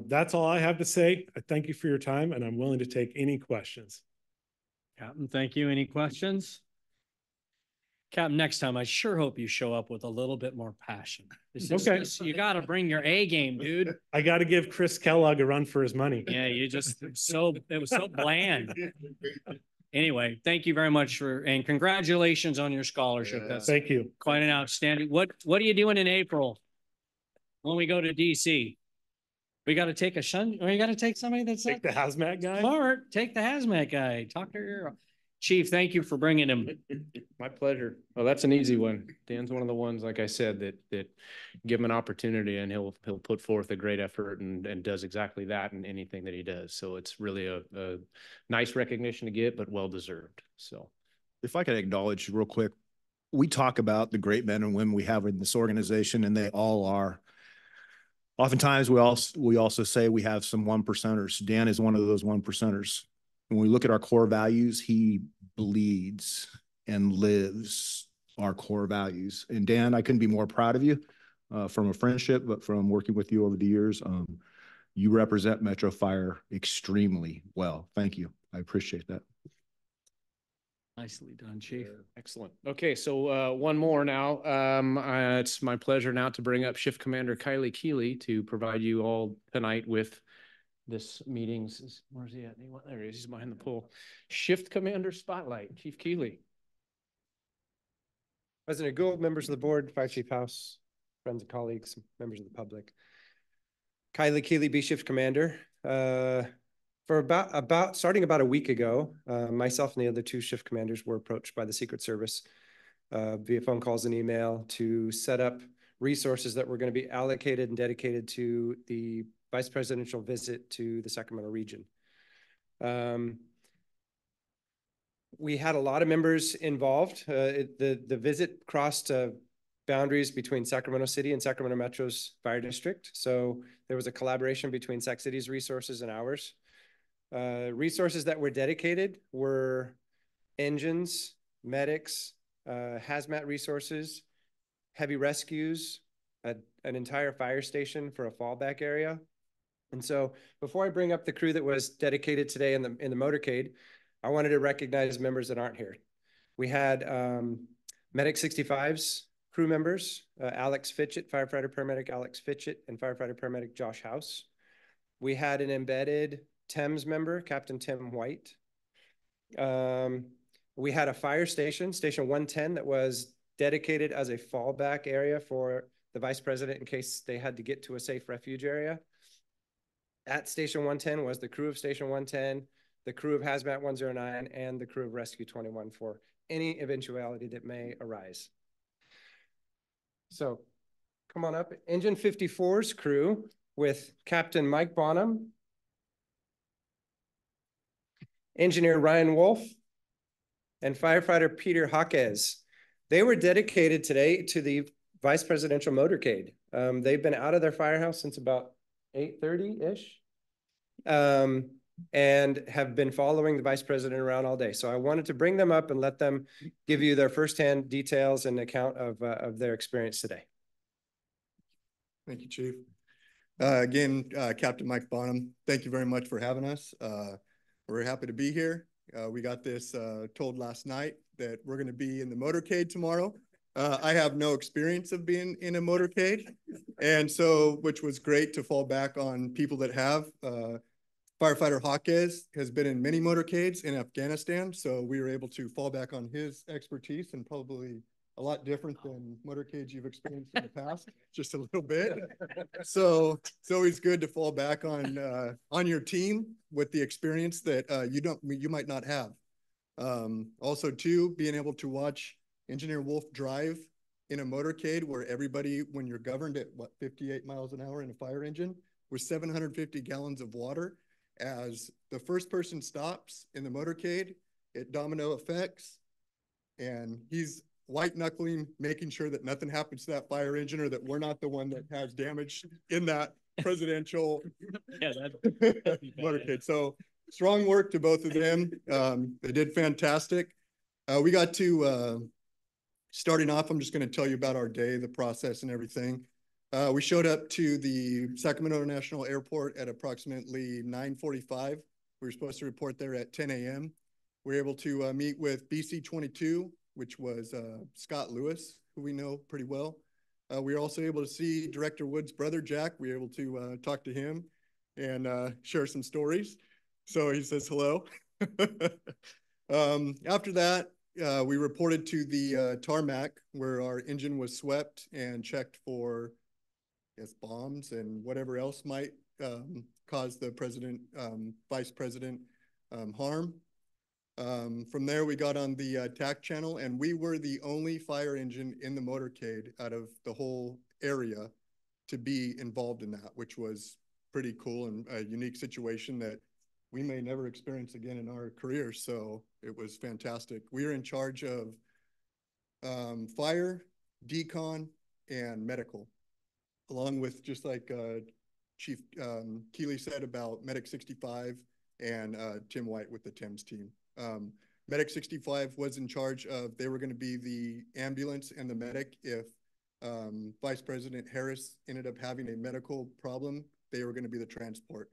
that's all I have to say. I thank you for your time, and I'm willing to take any questions. Captain, thank you. Any questions? Captain, next time I sure hope you show up with a little bit more passion. Okay. You got to bring your A game, dude. I got to give Chris Kellogg a run for his money. Yeah, it was so bland. Anyway, thank you very much and congratulations on your scholarship. That's Thank you. quite an outstanding. What are you doing in April when we go to DC? We got to take we got to take somebody that's Take the hazmat guy. smart. Take the hazmat guy. Talk to your chief. Thank you for bringing him. My pleasure. Well, that's an easy one. Dan's one of the ones, like I said, that give him an opportunity and he'll put forth a great effort and does exactly that in anything that he does. So it's really a nice recognition to get, but well-deserved. So If I could acknowledge real quick, we talk about the great men and women we have in this organization, and they all are. Oftentimes, we also say we have some 1%ers. Dan is one of those 1%ers. When we look at our core values, he bleeds and lives our core values. And Dan, I couldn't be more proud of you from a friendship, but from working with you over the years. You represent Metro Fire extremely well. Thank you. I appreciate that. Nicely done, Chief. excellent. Okay, so one more now. It's my pleasure now to bring up Shift Commander Kylie Keeley to provide you all tonight with this meeting's, where's he at? There he is, he's behind the pole. Shift Commander Spotlight, Chief Keeley. President Gould, members of the board, Fire Chief House, friends and colleagues, members of the public. Kylie Keeley, B Shift Commander. For starting about a week ago, myself and the other two shift commanders were approached by the Secret Service via phone calls and email to set up resources that were going to be allocated and dedicated to the vice presidential visit to the Sacramento region. We had a lot of members involved. The visit crossed boundaries between Sacramento City and Sacramento Metro's fire district. So there was a collaboration between Sac City's resources and ours. Resources that were dedicated were engines, medics, hazmat resources, heavy rescues, an entire fire station for a fallback area. And so before I bring up the crew that was dedicated today in the motorcade, I wanted to recognize members that aren't here. We had Medic 65's crew members, Alex Fitchett, firefighter paramedic Alex Fitchett, and firefighter paramedic Josh House. We had an embedded Thames member, Captain Tim White. We had a fire station, Station 110, that was dedicated as a fallback area for the vice president in case they had to get to a safe refuge area. At Station 110 was the crew of Station 110, the crew of Hazmat 109, and the crew of Rescue 21 for any eventuality that may arise. So come on up. Engine 54's crew with Captain Mike Bonham, Engineer Ryan Wolf, and firefighter Peter Jaquez. They were dedicated today to the vice presidential motorcade. They've been out of their firehouse since about 8:30-ish. And have been following the vice president around all day. So I wanted to bring them up and let them give you their firsthand details and account of their experience today. Thank you, Chief. Again, Captain Mike Bonham, thank you very much for having us. We're happy to be here. We got this told last night that we're going to be in the motorcade tomorrow. I have no experience of being in a motorcade, and so, which was great to fall back on people that have. Firefighter Jaquez has been in many motorcades in Afghanistan, so we were able to fall back on his expertise, and probably a lot different than motorcades you've experienced in the past, just a little bit. So it's always good to fall back on your team with the experience that you might not have. Also, too, being able to watch Engineer Wolf drive in a motorcade where everybody, when you're governed at what, 58 miles an hour in a fire engine with 750 gallons of water, as the first person stops in the motorcade, it domino effects, and he's white knuckling, making sure that nothing happens to that fire engine or that we're not the one that has damage in that presidential motorcade. So strong work to both of them. They did fantastic. We got to, starting off, I'm just going to tell you about our day, the process and everything. We showed up to the Sacramento International Airport at approximately 9:45. We were supposed to report there at 10 a.m. We were able to meet with BC-22, which was Scott Lewis, who we know pretty well. We were also able to see Director Wood's brother, Jack. We were able to talk to him and share some stories. So he says hello. After that, we reported to the tarmac where our engine was swept and checked for bombs and whatever else might cause the president, vice president harm. From there, we got on the TAC channel, and we were the only fire engine in the motorcade out of the whole area to be involved in that, which was pretty cool and a unique situation that we may never experience again in our career. So it was fantastic. We were in charge of fire, decon, and medical, along with, just like Chief Keeley said about Medic 65 and Tim White with the Thames team. Medic 65 was in charge of, they were going to be the ambulance and the medic if Vice President Harris ended up having a medical problem, they were going to be the transport.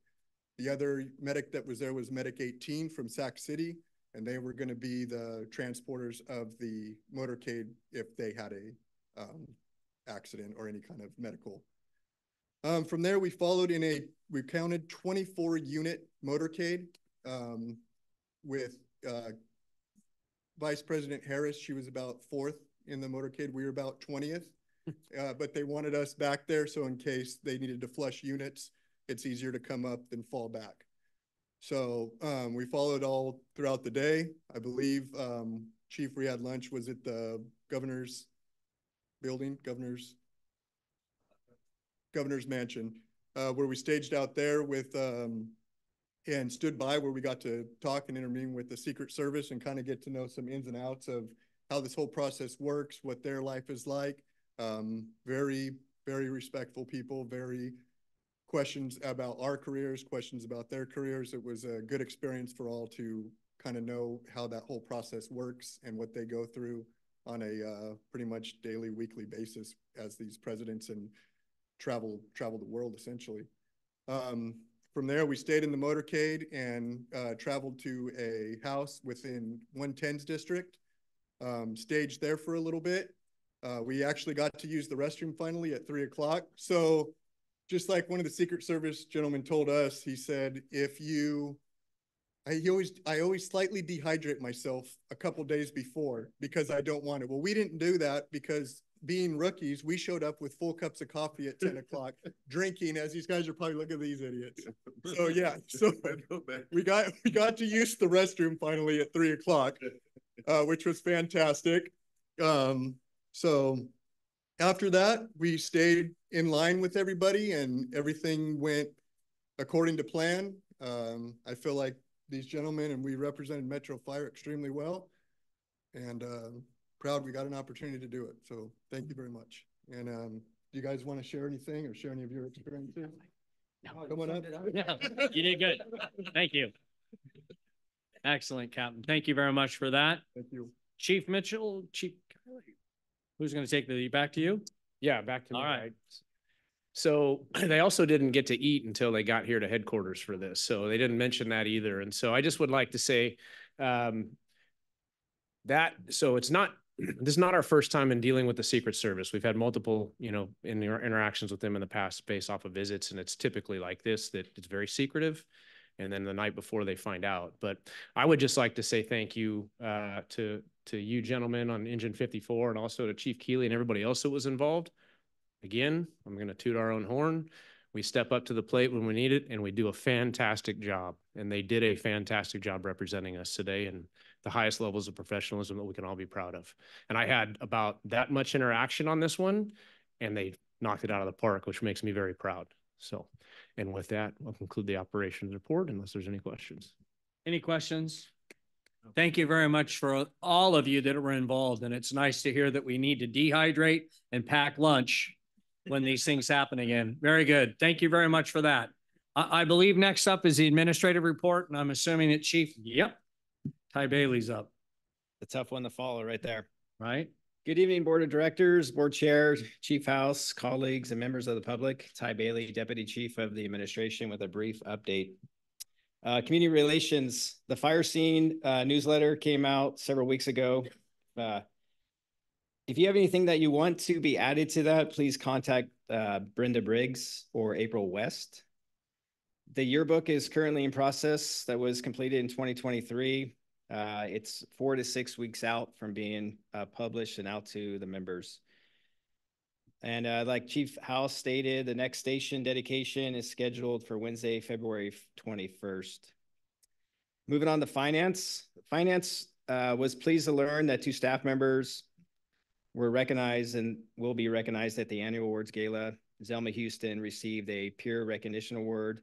The other medic that was there was Medic 18 from Sac City, and they were going to be the transporters of the motorcade if they had a accident or any kind of medical. From there, we followed we counted 24 unit motorcade with Vice President Harris. She was about 4th in the motorcade. We were about 20th, but they wanted us back there. So in case they needed to flush units, it's easier to come up than fall back. So we followed all throughout the day. I believe, Chief, we had lunch, was it the governor's building, governor's mansion, where we staged out there with, and stood by where we got to talk and intervene with the Secret Service and kind of get to know some ins and outs of how this whole process works, what their life is like. Very, very respectful people, very questions about our careers, questions about their careers. It was a good experience for all to kind of know how that whole process works and what they go through on a pretty much daily, weekly basis as these presidents and travel the world essentially. From there, we stayed in the motorcade and traveled to a house within 110's district, staged there for a little bit. We actually got to use the restroom finally at 3 o'clock. So just like one of the Secret Service gentlemen told us, he said, I always slightly dehydrate myself a couple days before because I don't want it. Well, we didn't do that because being rookies, we showed up with full cups of coffee at 10 o'clock, drinking as these guys are probably looking at these idiots. So yeah, so we got to use the restroom finally at 3 o'clock, which was fantastic. So after that, we stayed in line with everybody and everything went according to plan. I feel like these gentlemen and we represented Metro Fire extremely well, and proud we got an opportunity to do it. So thank you very much. And do you guys want to share anything or share any of your experiences? No, come on up. Yeah, you did good. Thank you. Excellent, Captain. Thank you very much for that. Thank you. Chief Mitchell, Chief Kiley. Who's going to take the lead? Back to you? Yeah, back to me. All right. So they also didn't get to eat until they got here to headquarters for this. So they didn't mention that either. And so I just would like to say so it's not, this is not our first time in dealing with the Secret Service. We've had multiple, interactions with them in the past based off of visits. And it's typically like this, that it's very secretive. And then the night before they find out. But I would just like to say thank you to you gentlemen on Engine 54 and also to Chief Keeley and everybody else that was involved. Again, I'm going to toot our own horn. We step up to the plate when we need it, and we do a fantastic job. And they did a fantastic job representing us today and the highest levels of professionalism that we can all be proud of. And I had about that much interaction on this one, and they knocked it out of the park, which makes me very proud. So, and with that, I'll conclude the operations report unless there's any questions. Any questions? Thank you very much for all of you that were involved. And it's nice to hear that we need to dehydrate and pack lunch when these things happen again. Very good. Thank you very much for that. I believe next up is the administrative report, and I'm assuming that Chief, Ty Bailey's up. The tough one to follow right there. Right. Good evening, Board of Directors, Board Chair, Chief House, colleagues, and members of the public. Ty Bailey, Deputy Chief of the Administration, with a brief update. Community relations, the fire scene newsletter came out several weeks ago. If you have anything that you want to be added to that, please contact Brenda Briggs or April West. The yearbook is currently in process. That was completed in 2023. It's 4 to 6 weeks out from being published and out to the members. And like Chief House stated, the next station dedication is scheduled for Wednesday, February 21st. Moving on to finance. Finance was pleased to learn that 2 staff members were recognized and will be recognized at the annual awards gala. Zelma Houston received a peer recognition award,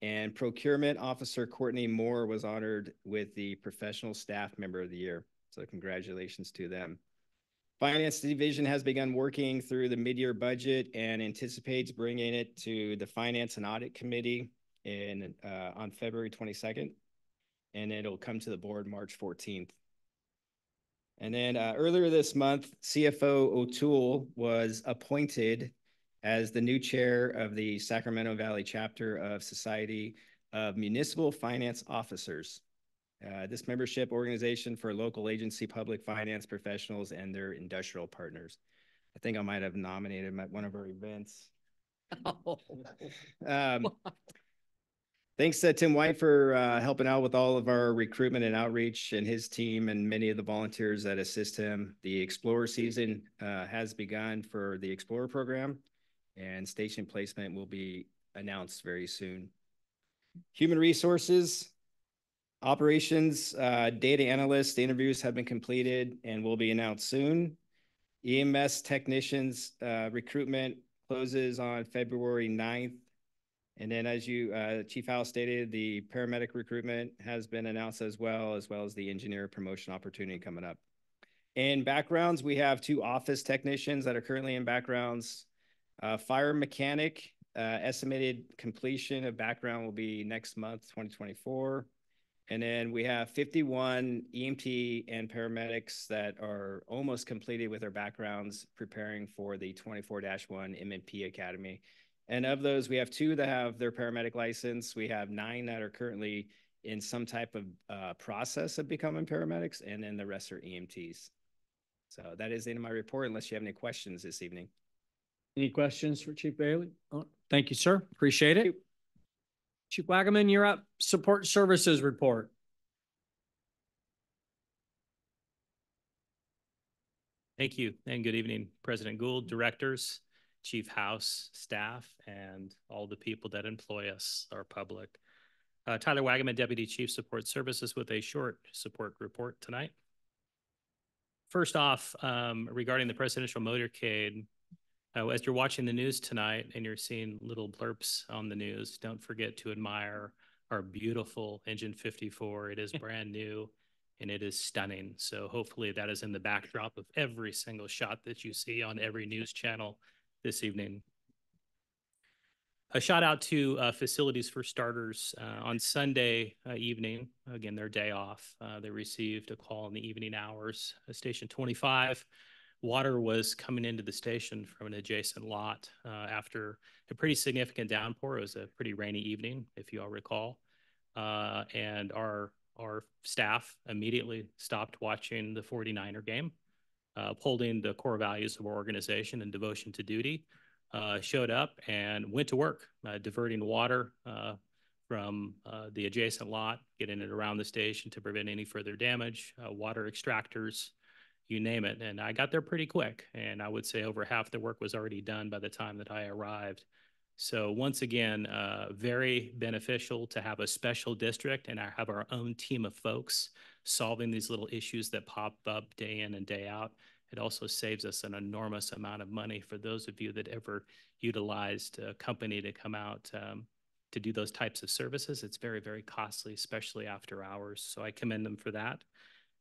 and procurement officer Courtney Moore was honored with the professional staff member of the year. So congratulations to them. Finance division has begun working through the mid-year budget and anticipates bringing it to the Finance and Audit Committee on February 22nd, and it'll come to the board March 14th. And then earlier this month, CFO O'Toole was appointed as the new chair of the Sacramento Valley chapter of Society of Municipal Finance Officers. This membership organization for local agency public finance professionals and their industrial partners. I think I might have nominated him at one of our events. Thanks to Tim White for helping out with all of our recruitment and outreach, and his team and many of the volunteers that assist him. The Explorer season has begun for the Explorer program, and station placement will be announced very soon. Human resources, operations, data analysts, the interviews have been completed and will be announced soon. EMS technicians recruitment closes on February 9th. And then as Chief House stated, the paramedic recruitment has been announced as well as the engineer promotion opportunity coming up. In backgrounds, we have 2 office technicians that are currently in backgrounds. Fire mechanic, estimated completion of background will be next month, 2024. And then we have 51 EMT and paramedics that are almost completed with their backgrounds, preparing for the 24-1 MMP Academy. And of those, we have 2 that have their paramedic license. We have 9 that are currently in some type of process of becoming paramedics, and then the rest are EMTs. So that is the end of my report, unless you have any questions this evening. Any questions for Chief Bailey? Oh, thank you, sir. Appreciate it. Chief Wagaman, you're up. Support Services report. Thank you, and good evening, President Gould, directors, Chief House, staff, and all the people that employ us, our public. Tyler Wagaman, Deputy Chief Support Services, with a short support report tonight. First off, regarding the presidential motorcade, as you're watching the news tonight and you're seeing little blurps on the news, don't forget to admire our beautiful Engine 54. It is brand new and it is stunning. So hopefully that is in the backdrop of every single shot that you see on every news channel this evening. A shout out to Facilities for Starters. On Sunday evening, again, their day off, they received a call in the evening hours. Station 25, water was coming into the station from an adjacent lot after a pretty significant downpour. It was a pretty rainy evening, if you all recall. And our staff immediately stopped watching the 49er game, upholding the core values of our organization and devotion to duty. Showed up and went to work, diverting water from the adjacent lot, getting it around the station to prevent any further damage, water extractors, you name it. And I got there pretty quick, and I would say over half the work was already done by the time that I arrived. So once again, very beneficial to have a special district and have our own team of folks solving these little issues that pop up day in and day out. It also saves us an enormous amount of money for those of you that ever utilized a company to come out to do those types of services. It's very, very costly, especially after hours. So I commend them for that.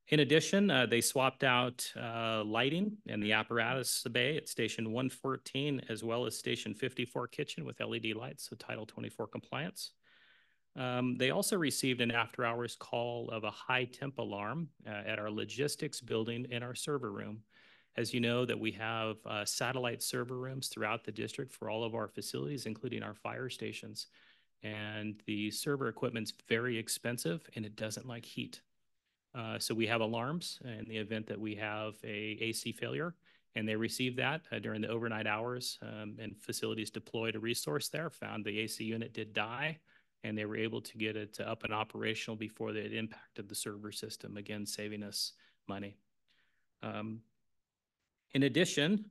In addition, they swapped out lighting in the apparatus bay at Station 114, as well as Station 54 kitchen with LED lights, so Title 24 compliance. They also received an after-hours call of a high temp alarm at our logistics building in our server room. As you know, that we have satellite server rooms throughout the district for all of our facilities, including our fire stations. And the server equipment's very expensive and it doesn't like heat. So we have alarms in the event that we have a AC failure, and they received that during the overnight hours, and facilities deployed a resource there, found the AC unit did die, and they were able to get it up and operational before it impacted the server system, again, saving us money. In addition,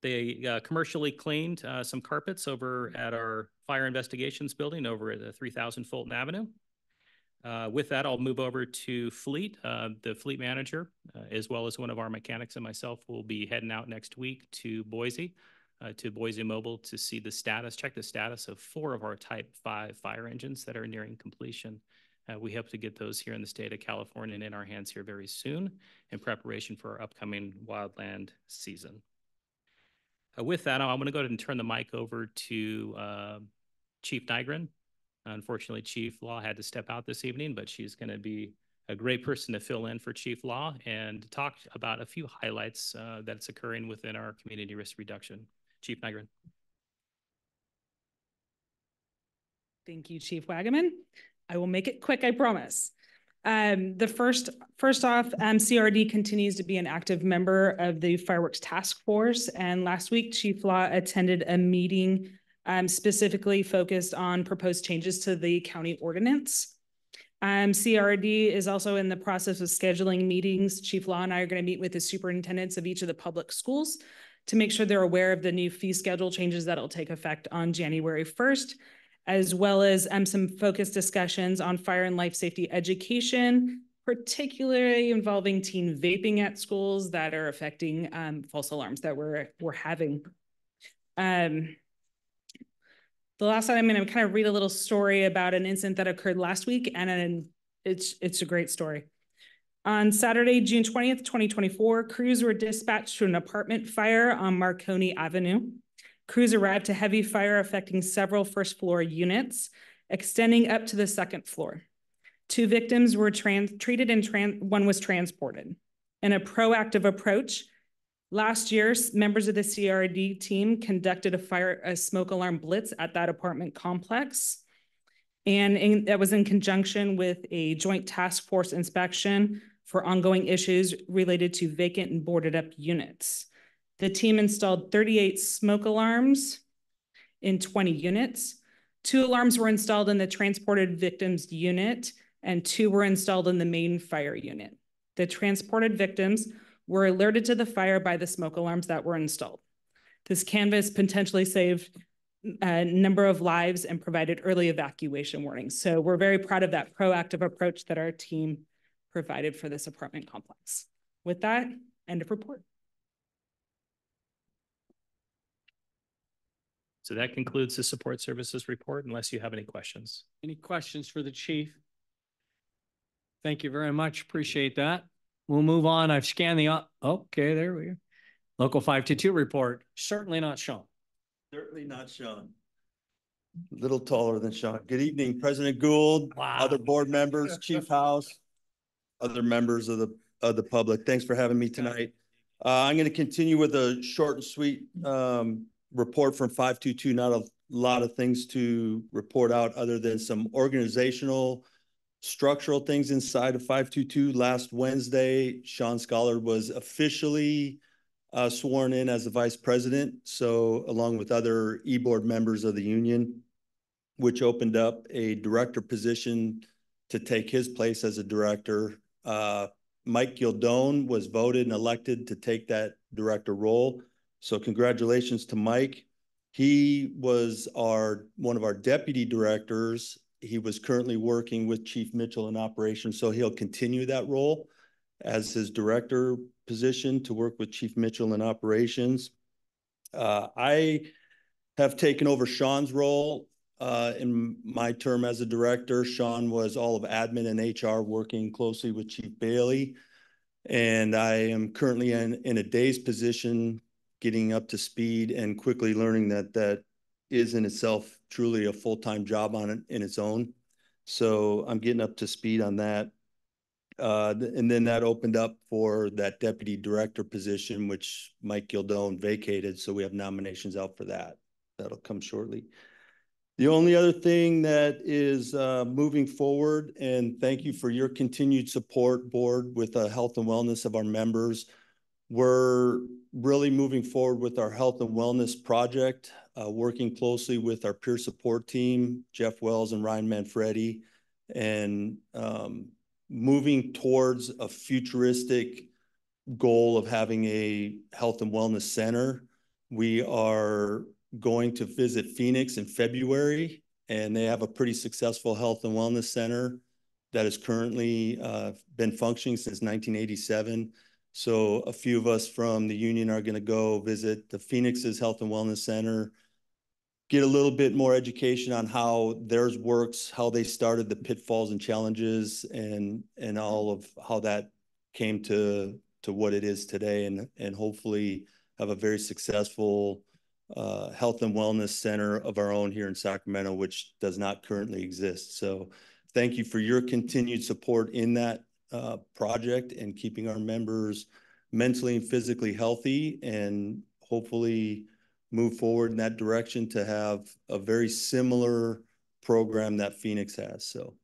they commercially cleaned some carpets over at our fire investigations building over at 3000 Fulton Avenue. With that, I'll move over to Fleet. The fleet manager, as well as one of our mechanics and myself, will be heading out next week to Boise Mobile to see the status, check the status of 4 of our Type 5 fire engines that are nearing completion. We hope to get those here in the state of California and in our hands here very soon in preparation for our upcoming wildland season. With that, I'm going to go ahead and turn the mic over to Chief Nygren. Unfortunately, Chief Law had to step out this evening, but she's going to be a great person to fill in for Chief Law and talk about a few highlights that's occurring within our community risk reduction. Chief Nygren. Thank you, Chief Wagaman. I will make it quick, I promise. First off, CRD continues to be an active member of the Fireworks Task Force. And last week, Chief Law attended a meeting specifically focused on proposed changes to the county ordinance. CRD is also in the process of scheduling meetings. Chief Law and I are going to meet with the superintendents of each of the public schools to make sure they're aware of the new fee schedule changes that will take effect on January 1st, as well as some focused discussions on fire and life safety education, particularly involving teen vaping at schools that are affecting false alarms that we're having. The last time I'm going to kind of read a little story about an incident that occurred last week, and it's a great story. On Saturday, June 20th, 2024, crews were dispatched to an apartment fire on Marconi Avenue. Crews arrived to heavy fire affecting several first floor units, extending up to the second floor. 2 victims were treated and one was transported. In a proactive approach, last year, members of the CRD team conducted a smoke alarm blitz at that apartment complex. And that was in conjunction with a joint task force inspection for ongoing issues related to vacant and boarded up units. The team installed 38 smoke alarms in 20 units. 2 alarms were installed in the transported victims unit and 2 were installed in the main fire unit. The transported victims were alerted to the fire by the smoke alarms that were installed. This canvas potentially saved a number of lives and provided early evacuation warnings. So we're very proud of that proactive approach that our team provided for this apartment complex. With that, end of report. So that concludes the support services report, unless you have any questions. Any questions for the chief? Thank you very much. Appreciate that. We'll move on. I've scanned the, okay, there we go. Local 522 report, certainly not Sean. Certainly not Sean. Little taller than Sean. Good evening, President Gould, other board members, Chief House, other members of the public. Thanks for having me tonight. I'm going to continue with a short and sweet report from 522. Not a lot of things to report out other than some organizational, structural things inside of 522. Last Wednesday, Sean Scholar was officially sworn in as the vice president. So along with other e-board members of the union, which opened up a director position to take his place as a director. Mike Gildone was voted and elected to take that director role. So congratulations to Mike. He was one of our deputy directors. He was currently working with Chief Mitchell in operations, so he'll continue that role as his director position to work with Chief Mitchell in operations. I have taken over Sean's role in my term as a director. Sean was all of admin and HR, working closely with Chief Bailey. And I am currently in a day's position, getting up to speed and quickly learning that is in itself truly a full-time job in its own. So I'm getting up to speed on that. And then that opened up for that deputy director position, which Mike Gildone vacated. So we have nominations out for that. That'll come shortly. The only other thing that is moving forward, and thank you for your continued support, board, with the health and wellness of our members. We're really moving forward with our health and wellness project, working closely with our peer support team, Jeff Wells and Ryan Manfredi, and moving towards a futuristic goal of having a health and wellness center. We are going to visit Phoenix in February, and they have a pretty successful health and wellness center that has currently been functioning since 1987. So a few of us from the union are going to go visit the Phoenix's Health and Wellness Center, get a little bit more education on how theirs works, how they started, the pitfalls and challenges, and all of how that came to what it is today, and hopefully have a very successful health and wellness center of our own here in Sacramento, which does not currently exist. So thank you for your continued support in that project and keeping our members mentally and physically healthy, and hopefully move forward in that direction to have a very similar program that Phoenix has. So,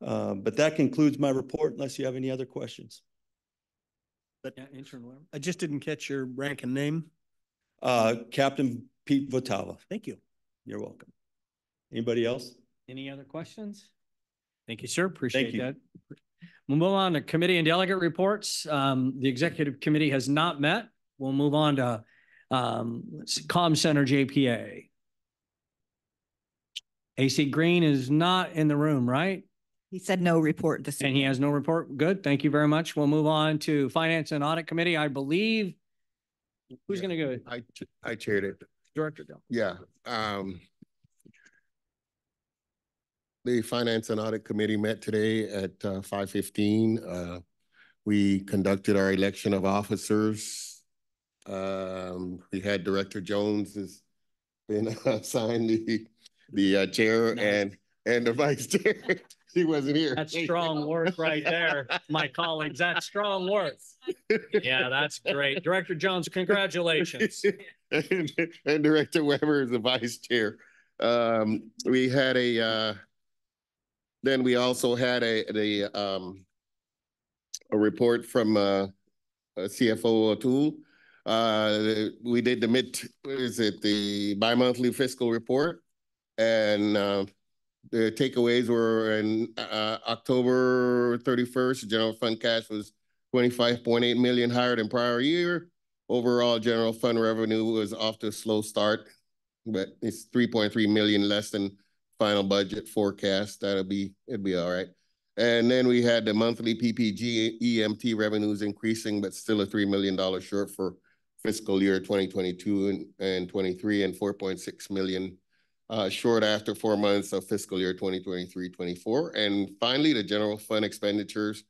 but that concludes my report, unless you have any other questions. I just didn't catch your rank and name. Captain Pete Votava. Thank you. You're welcome. Anybody else? Any other questions? Thank you, sir. Appreciate you. that. We'll move on to committee and delegate reports. The executive committee has not met. We'll move on to Comm Center JPA. AC Green is not in the room, right? He said no report this evening. And he has no report. Good. Thank you very much. We'll move on to Finance and Audit Committee. I believe, who's going to go? I chaired it. Director Dell. Yeah. The Finance and Audit Committee met today at 5:15. We conducted our election of officers. We had Director Jones has been assigned the chair and the vice chair. He wasn't here. That's strong work right there, my colleagues. That's strong work. Yeah, that's great. Director Jones, congratulations. and Director Weber is the vice chair. We had then we also had a report from CFO O'Toole. We did the bi-monthly fiscal report, and the takeaways were in October 31st, general fund cash was 25.8 million higher than prior year. Overall, general fund revenue was off to a slow start, but it's 3.3 million less than final budget forecast. It'd be all right. And then we had the monthly PPG EMT revenues increasing, but still a $3 million short for fiscal year 2022 and 23, and 4.6 million short after 4 months of fiscal year 2023-24. And finally, the general fund expenditures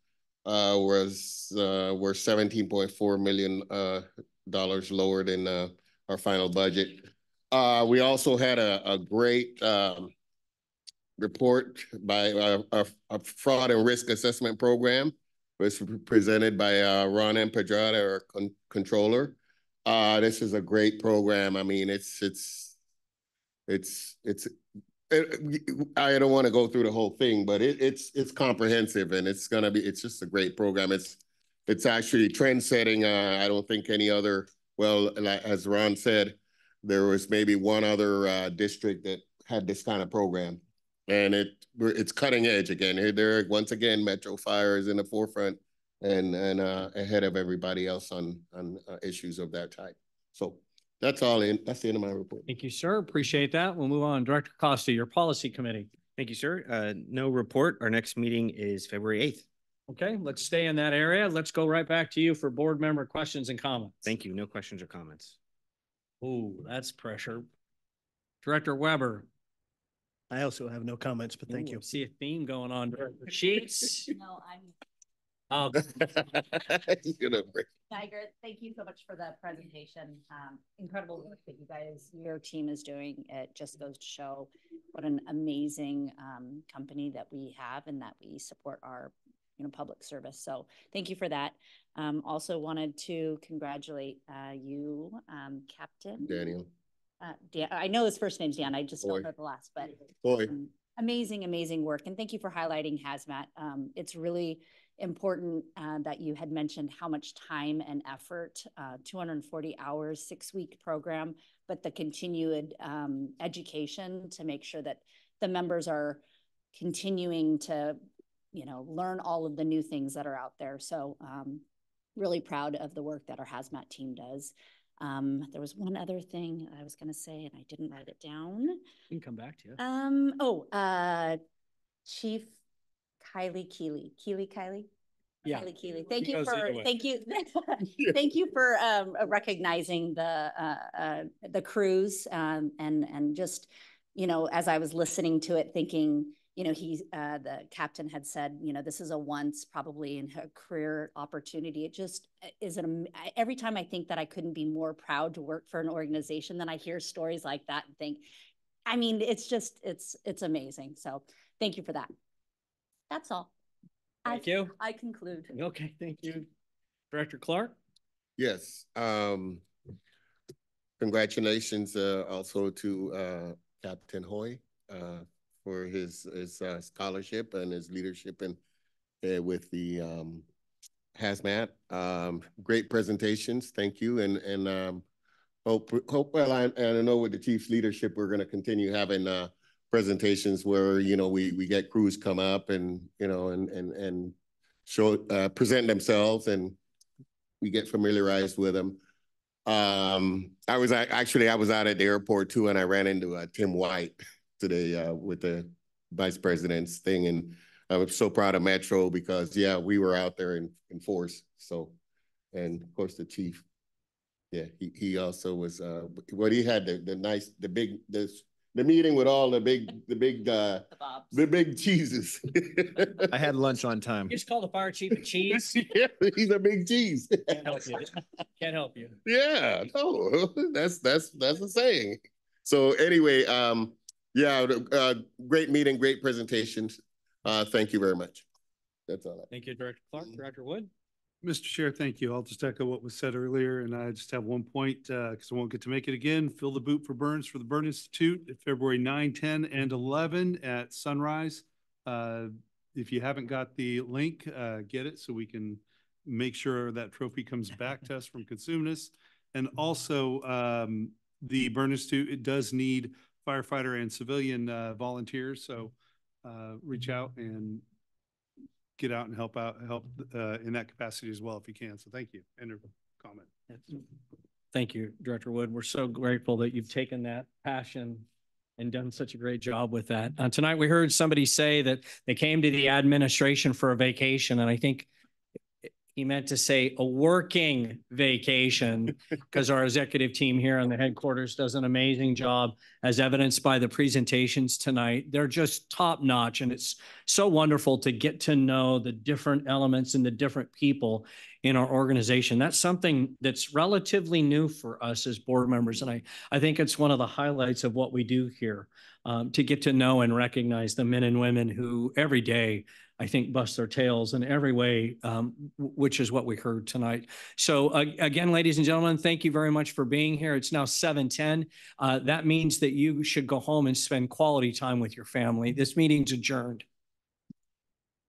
were $17.4 million lower than our final budget. We also had a great report by a fraud and risk assessment program. It was presented by Ron M. Pedrada, our controller. This is a great program. I mean, I don't want to go through the whole thing, but it's comprehensive, and it's just a great program. It's actually trend setting. I don't think any other, well, as Ron said, there was maybe one other district that had this kind of program, and it's cutting edge again. There once again, Metro Fire is in the forefront and ahead of everybody else on issues of that type. So that's all that's the end of my report. Thank you, sir. Appreciate that. We'll move on. Director Costa, your policy committee. Thank you, sir. No report. Our next meeting is February 8th. Okay, let's stay in that area. Let's go right back to you for board member questions and comments. Thank you. No questions or comments. Oh, that's pressure. Director Weber. I also have no comments, but thank you. See a theme going on. Director Sheets. No, I'm. Oh. Niger, thank you so much for the presentation. Incredible work that your team is doing. It just goes to show what an amazing company that we have, and that we support our public service. So thank you for that. Also wanted to congratulate you, Captain Daniel. Dan, I know his first name's Dan. I just don't know the last, but amazing work. And thank you for highlighting hazmat. It's really important that you had mentioned how much time and effort, 240 hours, 6-week program, but the continued education to make sure that the members are continuing to, learn all of the new things that are out there. So really proud of the work that our hazmat team does. There was one other thing I was going to say, and I didn't write it down. We can come back to you. Chief Kylie Keeley. Yeah. Kylie Keeley. Thank you for recognizing the crews and just, as I was listening to it, thinking, the captain had said, this is a once probably in her career opportunity. It just is every time I think that I couldn't be more proud to work for an organization, then I hear stories like that and think, I mean, it's amazing. So thank you for that. That's all. Thank you. I conclude. Okay, thank you. Director Clark? Yes. Congratulations also to Captain Hoy for his scholarship and his leadership with the hazmat. Great presentations. Thank you. And hope well, I don't know, with the chief's leadership, we're going to continue having presentations where, we get crews come up and, and show, present themselves, and we get familiarized with them. I was out at the airport too, and I ran into Tim White today with the vice president's thing. And I'm so proud of Metro because, we were out there in force. So, and of course the chief, he also was, he had the the meeting with all the big cheeses. I had lunch on time. You just call the fire chief a cheese. Yeah, he's a big cheese. Can't help you. Can't help you. Yeah, no, that's a saying. So anyway, yeah, great meeting, great presentations. Thank you very much. That's all. Thank you, Director Clark. Director Wood. Mr. Chair, thank you. I'll just echo what was said earlier, and I just have one point because I won't get to make it again. Fill the boot for Burns for the Burn Institute at February 9, 10, and 11 at Sunrise. If you haven't got the link, get it so we can make sure that trophy comes back to us from Consumnus. And also the Burn Institute, it does need firefighter and civilian volunteers. So reach out and get out and help in that capacity as well if you can. So thank you. End of comment. Thank you, Director Wood. We're so grateful that you've taken that passion and done such a great job with that. Tonight we heard somebody say that they came to the administration for a vacation, and I think he meant to say a working vacation because our executive team here on the headquarters does an amazing job as evidenced by the presentations tonight. They're just top notch, and it's so wonderful to get to know the different elements and the different people in our organization. That's something that's relatively new for us as board members. And I think it's one of the highlights of what we do here, to get to know and recognize the men and women who every day, I think, bust their tails in every way, which is what we heard tonight. So again, ladies and gentlemen, thank you very much for being here. It's now 7:10. That means that you should go home and spend quality time with your family. This meeting's adjourned.